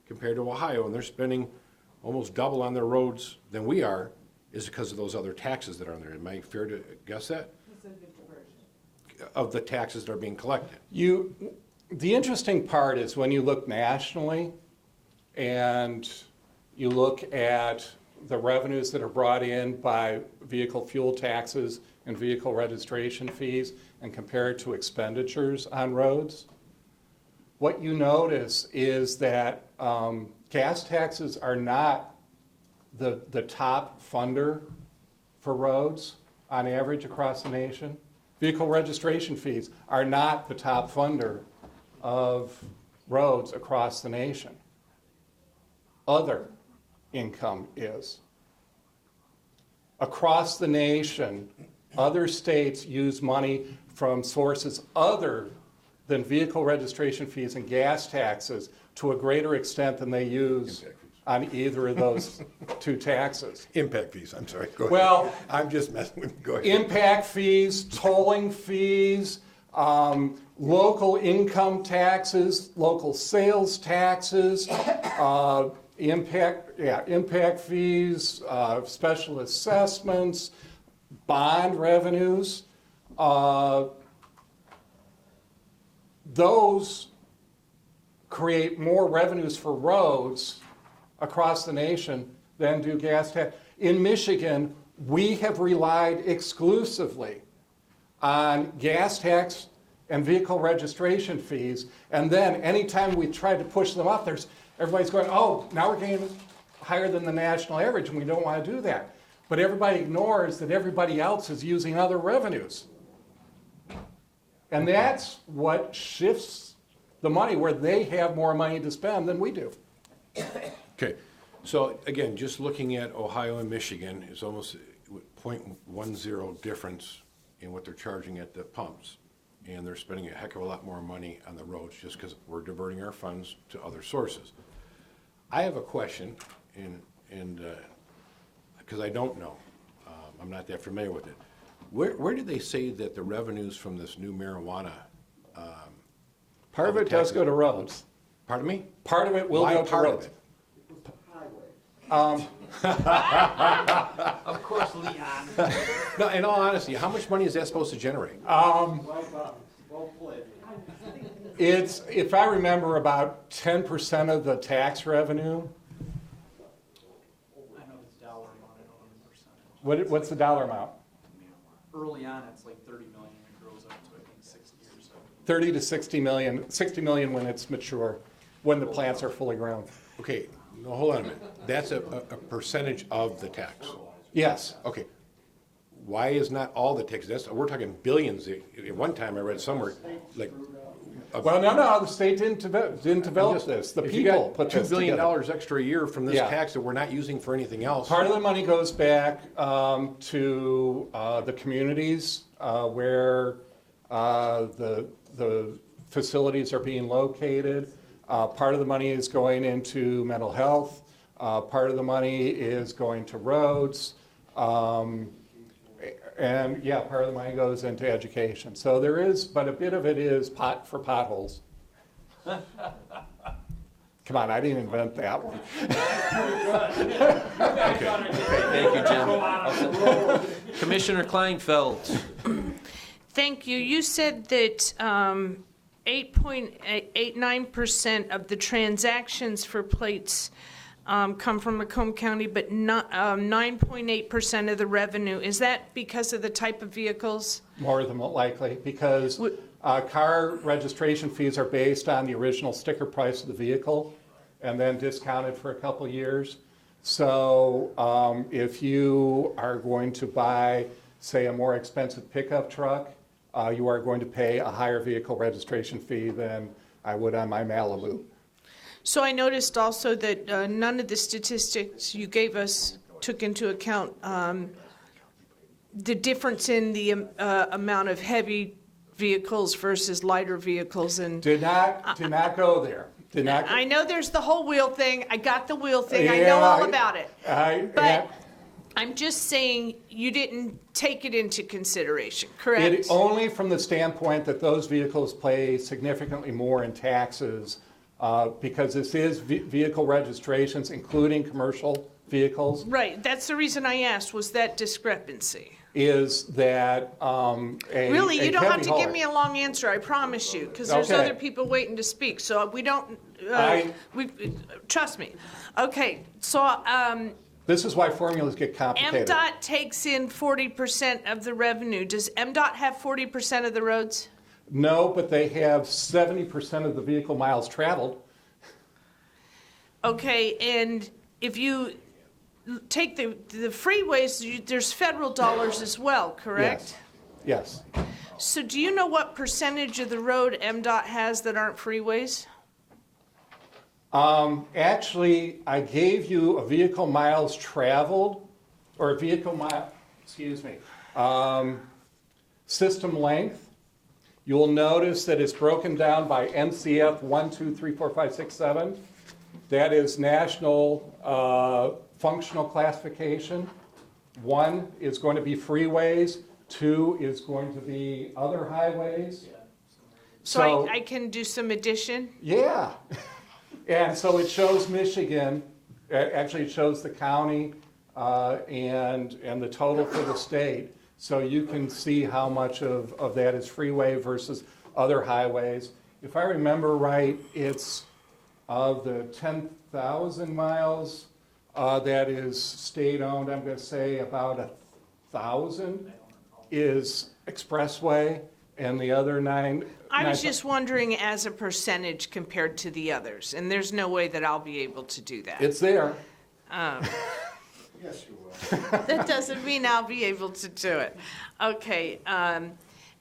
compared to Ohio, and they're spending almost double on their roads than we are, is because of those other taxes that are on there. Am I fair to guess that? Of the taxes that are being collected. The interesting part is when you look nationally and you look at the revenues that are brought in by vehicle fuel taxes and vehicle registration fees and compare it to expenditures on roads, what you notice is that gas taxes are not the top funder for roads on average across the nation. Vehicle registration fees are not the top funder of roads across the nation. Other income is. Across the nation, other states use money from sources other than vehicle registration fees and gas taxes to a greater extent than they use on either of those two taxes. Impact fees, I'm sorry. Go ahead. Well, I'm just messing with you. Go ahead. Impact fees, tolling fees, local income taxes, local sales taxes, impact fees, special assessments, bond revenues. Those create more revenues for roads across the nation than do gas tax. In Michigan, we have relied exclusively on gas tax and vehicle registration fees, and then anytime we tried to push them up, everybody's going, oh, now we're getting higher than the national average, and we don't want to do that. But everybody ignores that everybody else is using other revenues. And that's what shifts the money where they have more money to spend than we do. Okay, so again, just looking at Ohio and Michigan, it's almost 0.10 difference in what they're charging at the pumps. And they're spending a heck of a lot more money on the roads just because we're diverting our funds to other sources. I have a question, and because I don't know, I'm not that familiar with it. Where did they say that the revenues from this new marijuana? Part of it does go to roads. Pardon me? Part of it will Why go to part of roads. it? Of course, Leon. No, in all honesty, how much money is that supposed to generate? It's, if I remember, about 10% of the tax revenue. I know the dollar amount, I don't know the percentage. What's the dollar amount? Early on, it's like 30 million, it grows up to, I think, 60 or so. 30 to 60 million, 60 million when it's mature, when the plants are fully grown. Okay, no, hold on a minute. That's a percentage of the tax. Yes. Okay. Why is not all the taxes? We're talking billions. At one time, I read somewhere, like. Well, no, the state didn't develop this. The If you people got put $2 this billion together. extra a year from this Yeah. tax that we're not using for anything else. Part of the money goes back to the communities where the facilities are being located. Part of the money is going into mental health. Part of the money is going to roads. And yeah, part of the money goes into education. So there is, but a bit of it is for potholes. Come on, I didn't invent that one. Thank you, Jim. Commissioner Kleinfeld. Thank you. You said that 8.89% of the transactions for plates come from Macomb County, but 9.8% of the revenue. Is that because of the type of vehicles? More than likely, because car registration fees are based on the original sticker price of the vehicle and then discounted for a couple years. So if you are going to buy, say, a more expensive pickup truck, you are going to pay a higher vehicle registration fee than I would on my Malibu. So I noticed also that none of the statistics you gave us took into account the difference in the amount of heavy vehicles versus lighter vehicles. And Did not go there. Did not. I know there's the whole wheel thing. I got the wheel thing. I know all about it. But I'm just saying you didn't take it into consideration, correct? Only from the standpoint that those vehicles pay significantly more in taxes because this is vehicle registrations, including commercial vehicles. Right. That's the reason I asked, was that discrepancy. Is that Really, you don't have to hauler. give me a long answer, I promise you, because there's Okay. other people waiting to speak. So we don't, trust me. Okay, so This is why formulas get complicated. MDOT takes in 40% of the revenue. Does MDOT have 40% of the roads? No, but they have 70% of the vehicle miles traveled. Okay, and if you take the freeways, there's federal dollars as well, correct? Yes. So do you know what percentage of the road MDOT has that aren't freeways? Actually, I gave you a vehicle miles traveled, or a vehicle system length. You'll notice that it's broken down by NCF 1, 2, 3, 4, 5, 6, 7. That is national functional classification. 1 is going to be freeways. 2 is going to be other highways. So I can do some addition? Yeah. And so it shows Michigan, actually it shows the county and the total for the state. So you can see how much of that is freeway versus other highways. If I remember right, it's of the 10,000 miles that is state-owned, I'm going to say about 1,000 is expressway, and the other 9... I was just wondering as a percentage compared to the others, and there's no way that I'll be able to do that. It's there. Yes, you will. That doesn't mean I'll be able to do it. Okay, and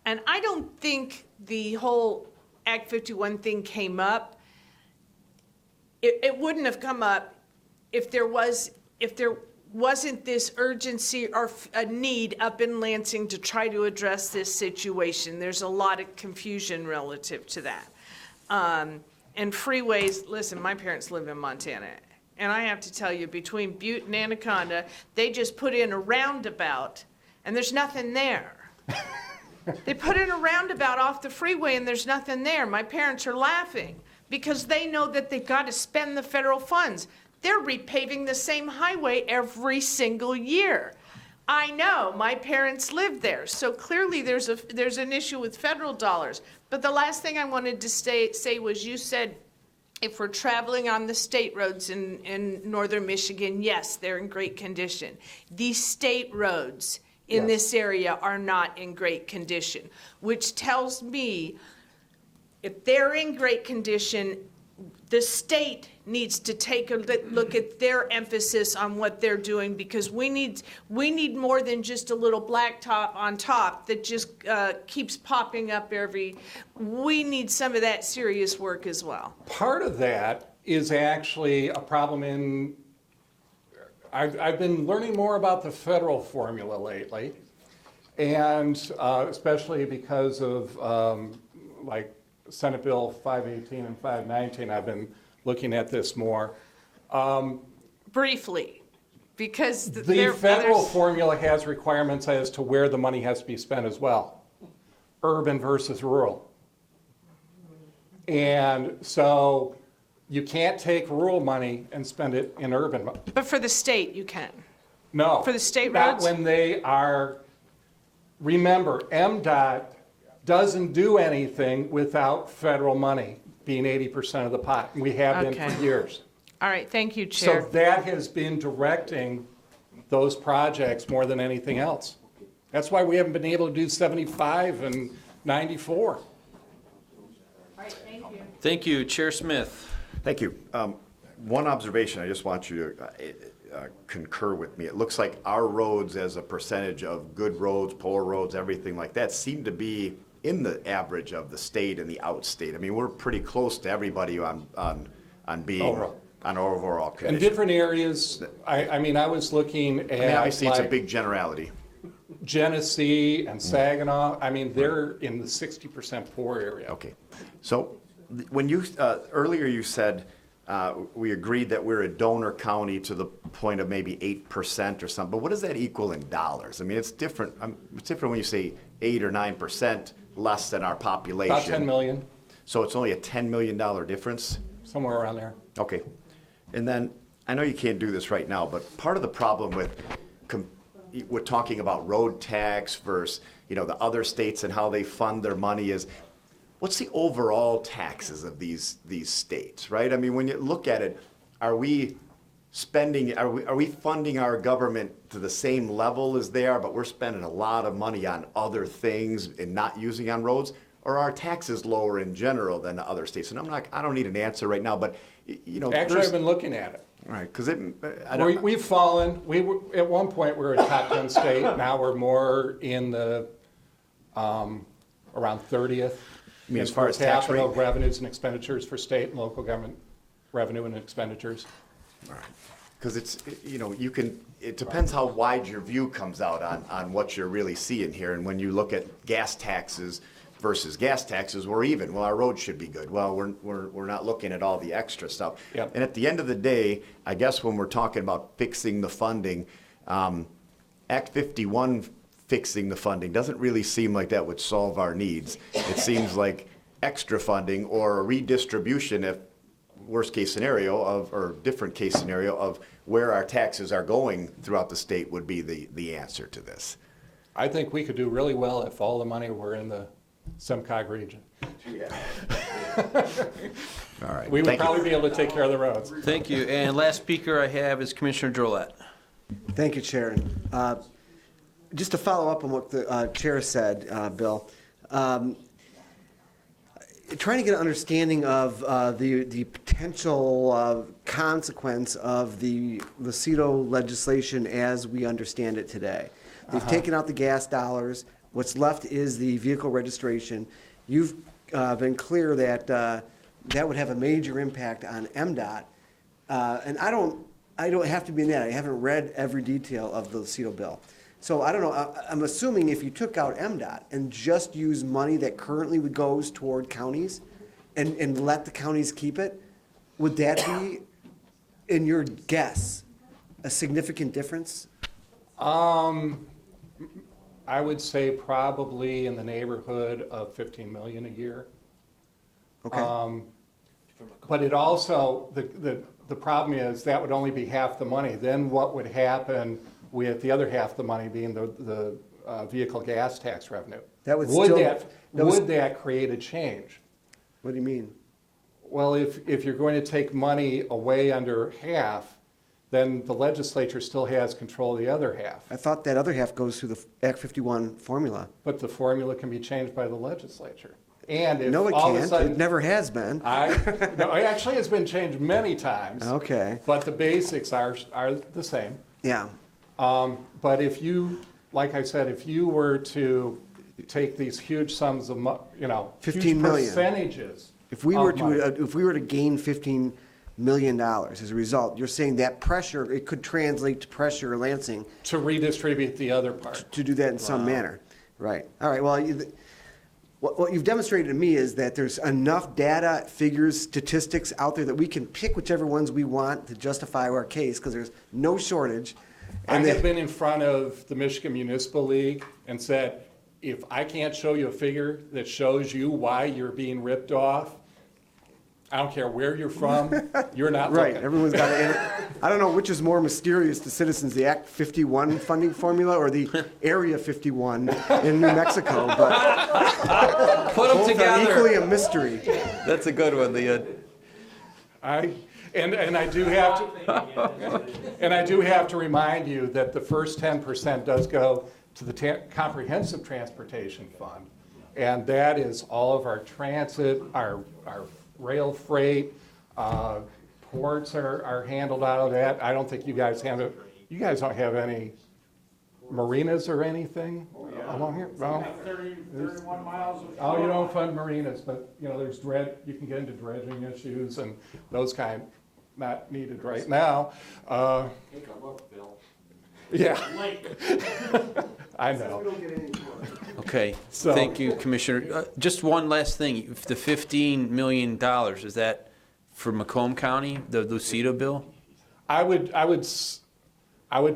I don't think the whole Act 51 thing came up. It wouldn't have come up if there wasn't this urgency or a need up in Lansing to try to address this situation. There's a lot of confusion relative to that. And freeways, listen, my parents live in Montana. And I have to tell you, between Butte and Anaconda, they just put in a roundabout, and there's nothing there. They put in a roundabout off the freeway, and there's nothing there. My parents are laughing because they know that they've got to spend the federal funds. They're repaving the same highway every single year. I know, my parents lived there, so clearly there's an issue with federal dollars. But the last thing I wanted to say was you said if we're traveling on the state roads in northern Michigan, yes, they're in great condition. These state roads in this area are not in great condition, which tells me if they're in great condition, the state needs to take a look at their emphasis on what they're doing, because we need more than just a little blacktop on top that just keeps popping up we need some of that serious work as well. Part of that is actually a problem I've been learning more about the federal formula lately, and especially because of like Senate Bill 518 and 519, I've been looking at this more. Briefly, because the federal formula has requirements as to where the money has to be spent as well, urban versus rural. And so you can't take rural money and spend it in urban. But for the state, you can. No. For the state not roads? When they are, remember, MDOT doesn't do anything without federal money being 80% of the pot. We have been for years. All right, thank you, Chair. So that has been directing those projects more than anything else. That's why we haven't been able to do 75 and 94. All right, thank you. Thank you, Chair Smith. Thank you. One observation I just want you to, concur with me. It looks like our roads as a percentage of good roads, poor roads, everything like that seem to be in the average of the state and the outstate. I mean, we're pretty close to everybody on being Overall. on overall In condition. different areas, I mean, I was looking at I mean, obviously, it's a like big generality. Genesee and Saginaw. I mean, they're in the 60% poor area. Okay. So when you, earlier you said, we agreed that we're a donor county to the point of maybe 8% or something, but what does that equal in dollars? I mean, it's different. It's different when you say 8 or 9% less than our population. About 10 million, So it's only a $10 million difference? somewhere around there. Okay. And then, I know you can't do this right now, but part of the problem with, we're talking about road tax versus, the other states and how they fund their money is, what's the overall taxes of these states, right? I mean, when you look at it, are we funding our government to the same level as they are, but we're spending a lot of money on other things and not using on roads? Or are taxes lower in general than the other states? And I don't need an answer right now, but, Actually, I've been looking at it. right, because I don't. We've fallen. At one point, we were a top 10 state. Now we're more in the around 30th. You mean as far as tax capital rate? revenues and expenditures for state and local government revenue and expenditures. Because it's, it depends how wide your view comes out on what you're really seeing here. And when you look at gas taxes versus gas taxes, we're even. Well, our roads should be good. Well, we're not looking at all the extra stuff. Yep. And at the end of the day, I guess when we're talking about fixing the funding, Act 51 fixing the funding doesn't really seem like that would solve our needs. It seems like extra funding or a redistribution, if worst case scenario or different case scenario of where our taxes are going throughout the state would be the answer to this. I think we could do really well if all the money were in the SEMCOG region. All right. We would Thank you. probably be able to take care of the roads. Thank you. And last speaker I have is Commissioner Drollet. Thank you, Chair. Just to follow up on what the Chair said, Bill, trying to get an understanding of the potential consequence of the Lucido legislation as we understand it today. They've taken out the gas dollars. What's left is the vehicle registration. You've been clear that that would have a major impact on MDOT. And I don't have to be in that. I haven't read every detail of the Lucido bill. So I don't know. I'm assuming if you took out MDOT and just use money that currently goes toward counties and let the counties keep it, would that be, in your guess, a significant difference? I would say probably in the neighborhood of 15 million a year. Okay. But it also, the problem is that would only be half the money. Then what would happen with the other half the money being the vehicle gas tax revenue? That would would that create a change? What do you mean? Well, if you're going to take money away under half, then the legislature still has control of the other half. I thought that other half goes through the Act 51 formula. But the formula can be changed by the legislature. And if No, it all of a can't. sudden, It never has been. no, it actually has been changed many times. Okay. But the basics are the same. Yeah. But if you, like I said, if you were to take these huge sums of, 15 huge million. percentages. If we were of money, to gain $15 million as a result, you're saying that pressure, it could translate to pressure in Lansing to redistribute the other part. to do that in some manner. Right. All right. Well, what you've demonstrated to me is that there's enough data, figures, statistics out there that we can pick whichever ones we want to justify our case because there's no shortage. I have been in front of the Michigan Municipal League and said, if I can't show you a figure that shows you why you're being ripped off, I don't care where you're from, you're not Right, looking. everyone's got to, I don't know which is more mysterious to citizens, the Act 51 funding formula or the Area 51 in New Mexico, but Put them both are together. equally a mystery. That's a good one, And I do have to, and I do have to remind you that the first 10% does go to the Comprehensive Transportation Fund, and that is all of our transit, our rail freight, ports are handled out of that. I don't think you guys handle, you guys don't have any marinas or anything along here? Well, 31 miles of. oh, you don't fund marinas, but, you know, there's you can get into dredging issues and those kind, not needed right now. Take a look, Bill. Yeah, Lake. I know. Okay, So- thank you, Commissioner. Just one last thing, the $15 million, is that for Macomb County, the Lucido bill? I would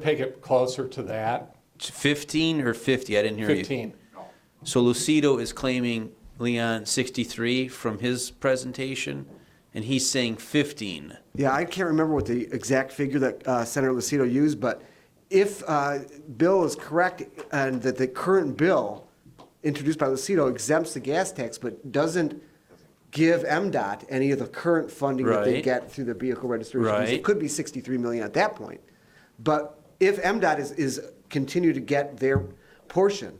pick it closer to that, 15 or 50? I didn't hear you. 15. So Lucido is claiming, Leon, 63 from his presentation, and he's saying 15. Yeah, I can't remember what the exact figure that Senator Lucido used, but if Bill is correct and that the current bill introduced by Lucido exempts the gas tax but doesn't give MDOT any of the current funding that they Right. get through the vehicle registration fees, Right. it could be 63 million at that point. But if MDOT is continue to get their portion,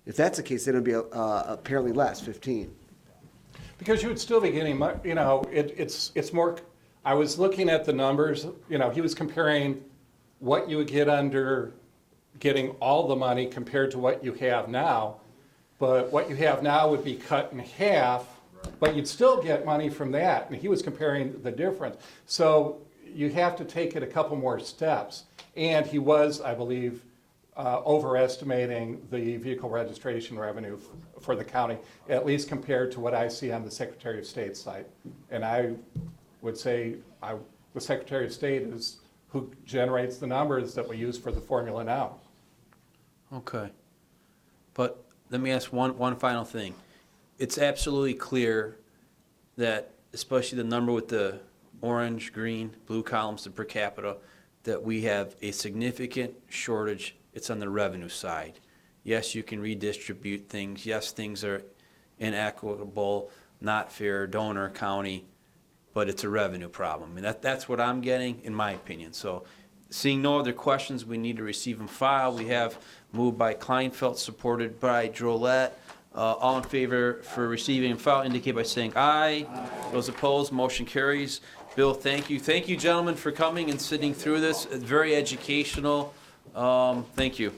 if that's the case, then it'd be apparently less, 15. Because you would still be getting, you know, it's more, I was looking at the numbers, you know, he was comparing what you would get under getting all the money compared to what you have now. But what you have now would be cut in half, but you'd still get money from that. And he was comparing the difference. So you have to take it a couple more steps. And he was, I believe, overestimating the vehicle registration revenue for the county, at least compared to what I see on the Secretary of State's site. And I would say the Secretary of State is who generates the numbers that we use for the formula now. Okay. But let me ask one final thing. It's absolutely clear that, especially the number with the orange, green, blue columns, the per capita, that we have a significant shortage. It's on the revenue side. Yes, you can redistribute things. Yes, things are inequitable, not fair, donor, county, but it's a revenue problem. And that's what I'm getting, in my opinion. So seeing no other questions, we need to receive and file. We have moved by Kleinfeld, supported by Drollet. All in favor for receiving and file indicate by saying aye. Those opposed, motion carries. Bill, thank you. Thank you, gentlemen, for coming and sitting through this. It's very educational. Thank you.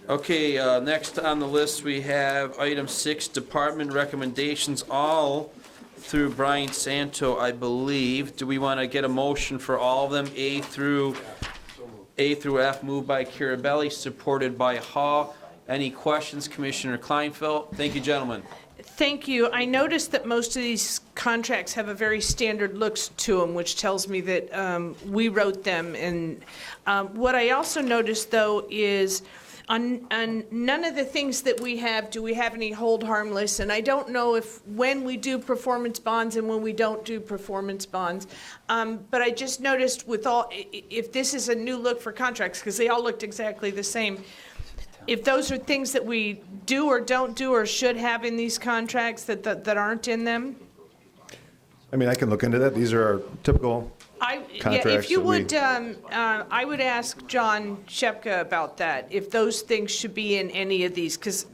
Okay, next on the list, we have item 6, department recommendations, all through Brian Santo, I believe. Do we want to get a motion for all of them, A through F, moved by Carabelli, supported by Hall? Any questions, Commissioner Kleinfeld? Thank you, gentlemen. Thank you. I noticed that most of these contracts have a very standard looks to them, which tells me that we wrote them. And what I also noticed, though, is on none of the things that we have, do we have any hold harmless. And I don't know if when we do performance bonds and when we don't do performance bonds. But I just noticed with all, if this is a new look for contracts, because they all looked exactly the same, if those are things that we do or don't do or should have in these contracts that aren't in them? I mean, I can look into that. These are our typical contracts. Yeah, if you that we- would, I would ask John Shepka about that, if those things should be in any of these, because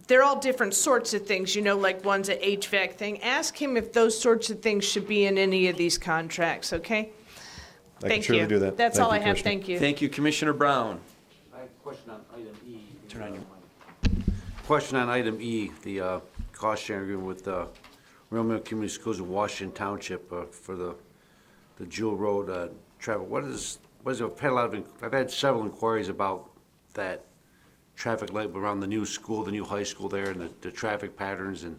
they're all different sorts of things, you know, like one's an HVAC thing. Ask him if those sorts of things should be in any of these contracts, okay? I can Thank surely you. do that. That's Thank all you, I have, Commissioner. thank you. Thank you, Commissioner Brown. I have a question on item E. Turn on your Question on item E, the cost sharing agreement with Real Mill Community Schools of Washington Township for the Jewel Road travel. What is I've had several inquiries about that traffic light around the new school, the new high school there, and the traffic patterns, and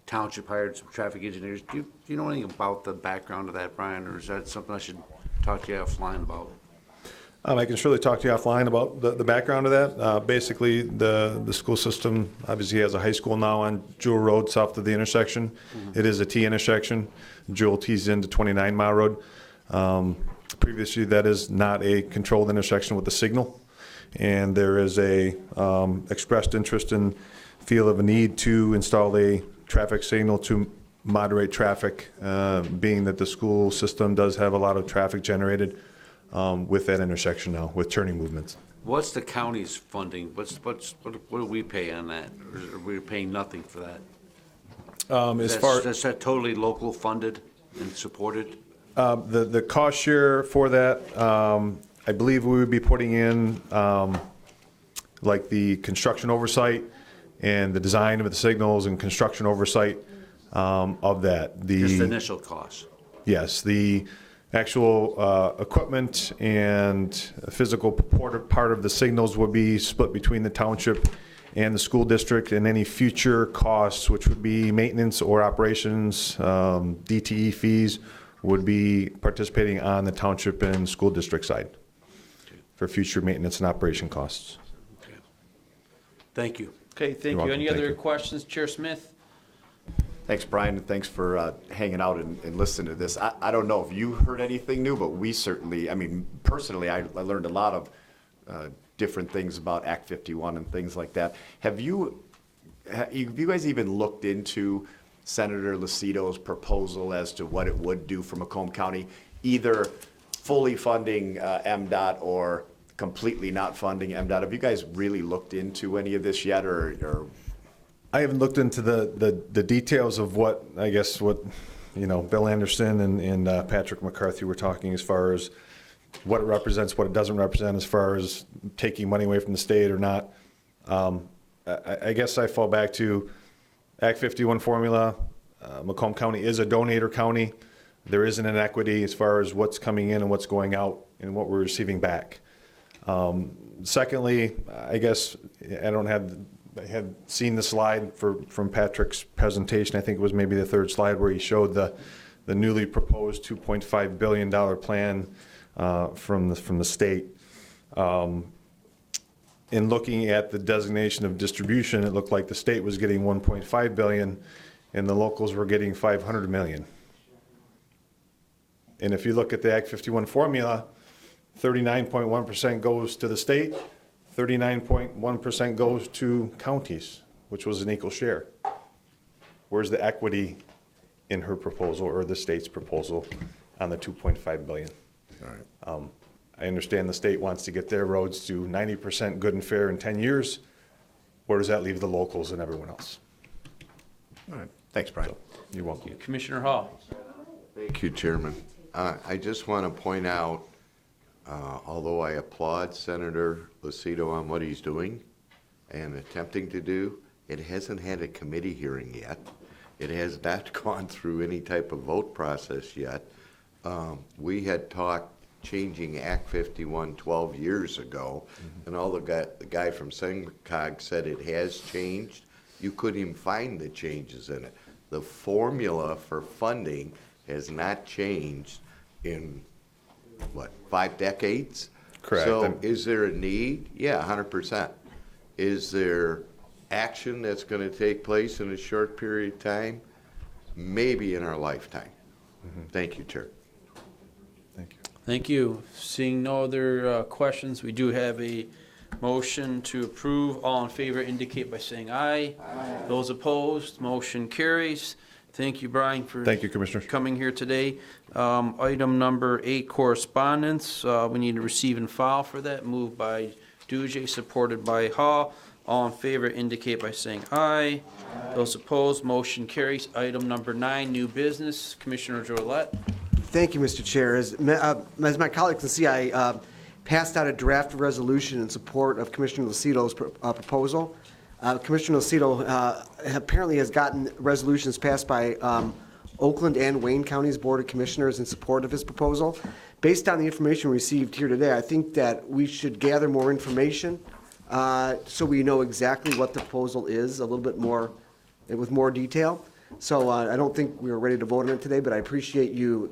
Township hired some traffic engineers. Do you know anything about the background of that, Brian, or is that something I should talk to you offline about? I can surely talk to you offline about the background of that. Basically, the school system obviously has a high school now on Jewel Road south of the intersection. Mm-hmm. It is a T intersection. Jewel tees into 29 Mile Road. Previously, that is not a controlled intersection with a signal. And there is a expressed interest in feel of a need to install a traffic signal to moderate traffic, being that the school system does have a lot of traffic generated with that intersection now, with turning movements. What's the county's funding? What do we pay on that? Or are we paying nothing for that? As far That's that totally local funded and supported? the cost share for that, I believe we would be putting in like the construction oversight and the design of the signals and construction oversight of that. Just the initial cost? Yes, the actual equipment and physical part of the signals would be split between the township and the school district, and any future costs, which would be maintenance or operations, DTE fees, would be participating on the township and school district side for future maintenance and operation costs. Okay. Thank you. Okay, thank you. welcome. Any Thank other you. questions? Chair Smith? Thanks, Brian, and thanks for hanging out and listening to this. I don't know if you heard anything new, but we certainly, I mean, personally, I learned a lot of different things about Act 51 and things like that. Have you guys even looked into Senator Lucido's proposal as to what it would do for Macomb County, either fully funding MDOT or completely not funding MDOT? Have you guys really looked into any of this yet, or? I haven't looked into the details of what, I guess, what, you know, Bill Anderson and Patrick McCarthy were talking as far as what it represents, what it doesn't represent, as far as taking money away from the state or not. I guess I fall back to Act 51 formula. Macomb County is a donator county. There isn't an equity as far as what's coming in and what's going out and what we're receiving back. Secondly, I guess I had seen the slide from Patrick's presentation. I think it was maybe the third slide where he showed the newly proposed $2.5 billion plan from the state. In looking at the designation of distribution, it looked like the state was getting $1.5 billion and the locals were getting $500 million. And if you look at the Act 51 formula, 39.1% goes to the state, 39.1% goes to counties, which was an equal share. Where's the equity in her proposal or the state's proposal on the $2.5 billion? All right. I understand the state wants to get their roads to 90% good and fair in 10 years. Where does that leave the locals and everyone else? All right. Thanks, Brian. You're welcome. Commissioner Hall? Thank you, Chairman. I just want to point out, although I applaud Senator Lucido on what he's doing and attempting to do, it hasn't had a committee hearing yet. It has not gone through any type of vote process yet. We had talked changing Act 51 12 years ago, and all the guy from SENCOG said it has changed. You couldn't even find the changes in it. The formula for funding has not changed in, what, 5 decades? Correct. So is there a need? Yeah, 100%. Is there action that's going to take place in a short period of time? Maybe in our lifetime. Thank you, Chair. Thank you. Thank you. Seeing no other questions, we do have a motion to approve. All in favor indicate by saying aye. Aye. Those opposed, motion carries. Thank you, Brian, for Thank you, Commissioners. coming here today. Item number 8, correspondence. We need to receive and file for that. Moved by Duje, supported by Hall. All in favor indicate by saying aye. Aye. Those opposed, motion carries. Item number 9, new business. Commissioner Jorlet. Thank you, Mr. Chair. As my colleagues can see, I passed out a draft resolution in support of Commissioner Lucido's proposal. Commissioner Lucido apparently has gotten resolutions passed by Oakland and Wayne County's Board of Commissioners in support of his proposal. Based on the information received here today, I think that we should gather more information so we know exactly what the proposal is a little bit more, with more detail. So I don't think we are ready to vote on it today, but I appreciate you,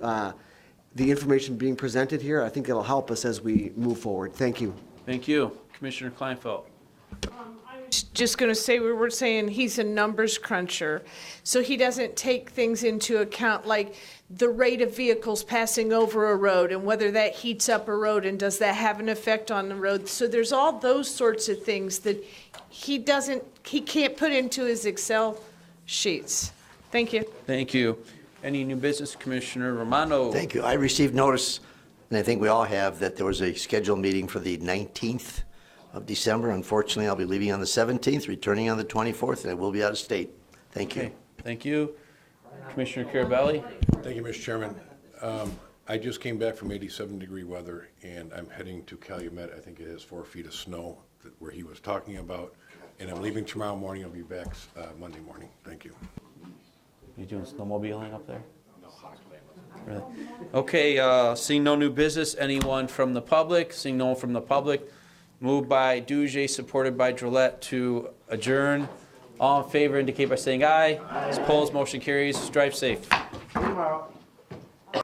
the information being presented here. I think it'll help us as we move forward. Thank you. Thank you. Commissioner Kleinfeld. Just going to say, we were saying he's a numbers cruncher, so he doesn't take things into account like the rate of vehicles passing over a road and whether that heats up a road and does that have an effect on the road. So there's all those sorts of things that he can't put into his Excel sheets. Thank you. Thank you. Any new business, Commissioner Romano? Thank you. I received notice, and I think we all have, that there was a scheduled meeting for the 19th of December. Unfortunately, I'll be leaving on the 17th, returning on the 24th, and I will be out of state. Thank you. Okay. Thank you. Commissioner Carabelli? Thank you, Mr. Chairman. I just came back from 87-degree weather, and I'm heading to Calumet. I think it has 4 feet of snow where he was talking about, and I'm leaving tomorrow morning. I'll be back Monday morning. Thank you. You doing snowmobiling up there? Really? Okay, seeing no new business, anyone from the public? Seeing no one from the public, moved by Duje, supported by Drollet to adjourn. All in favor indicate by saying aye. Opposed, motion carries. Drive safe. Meanwhile,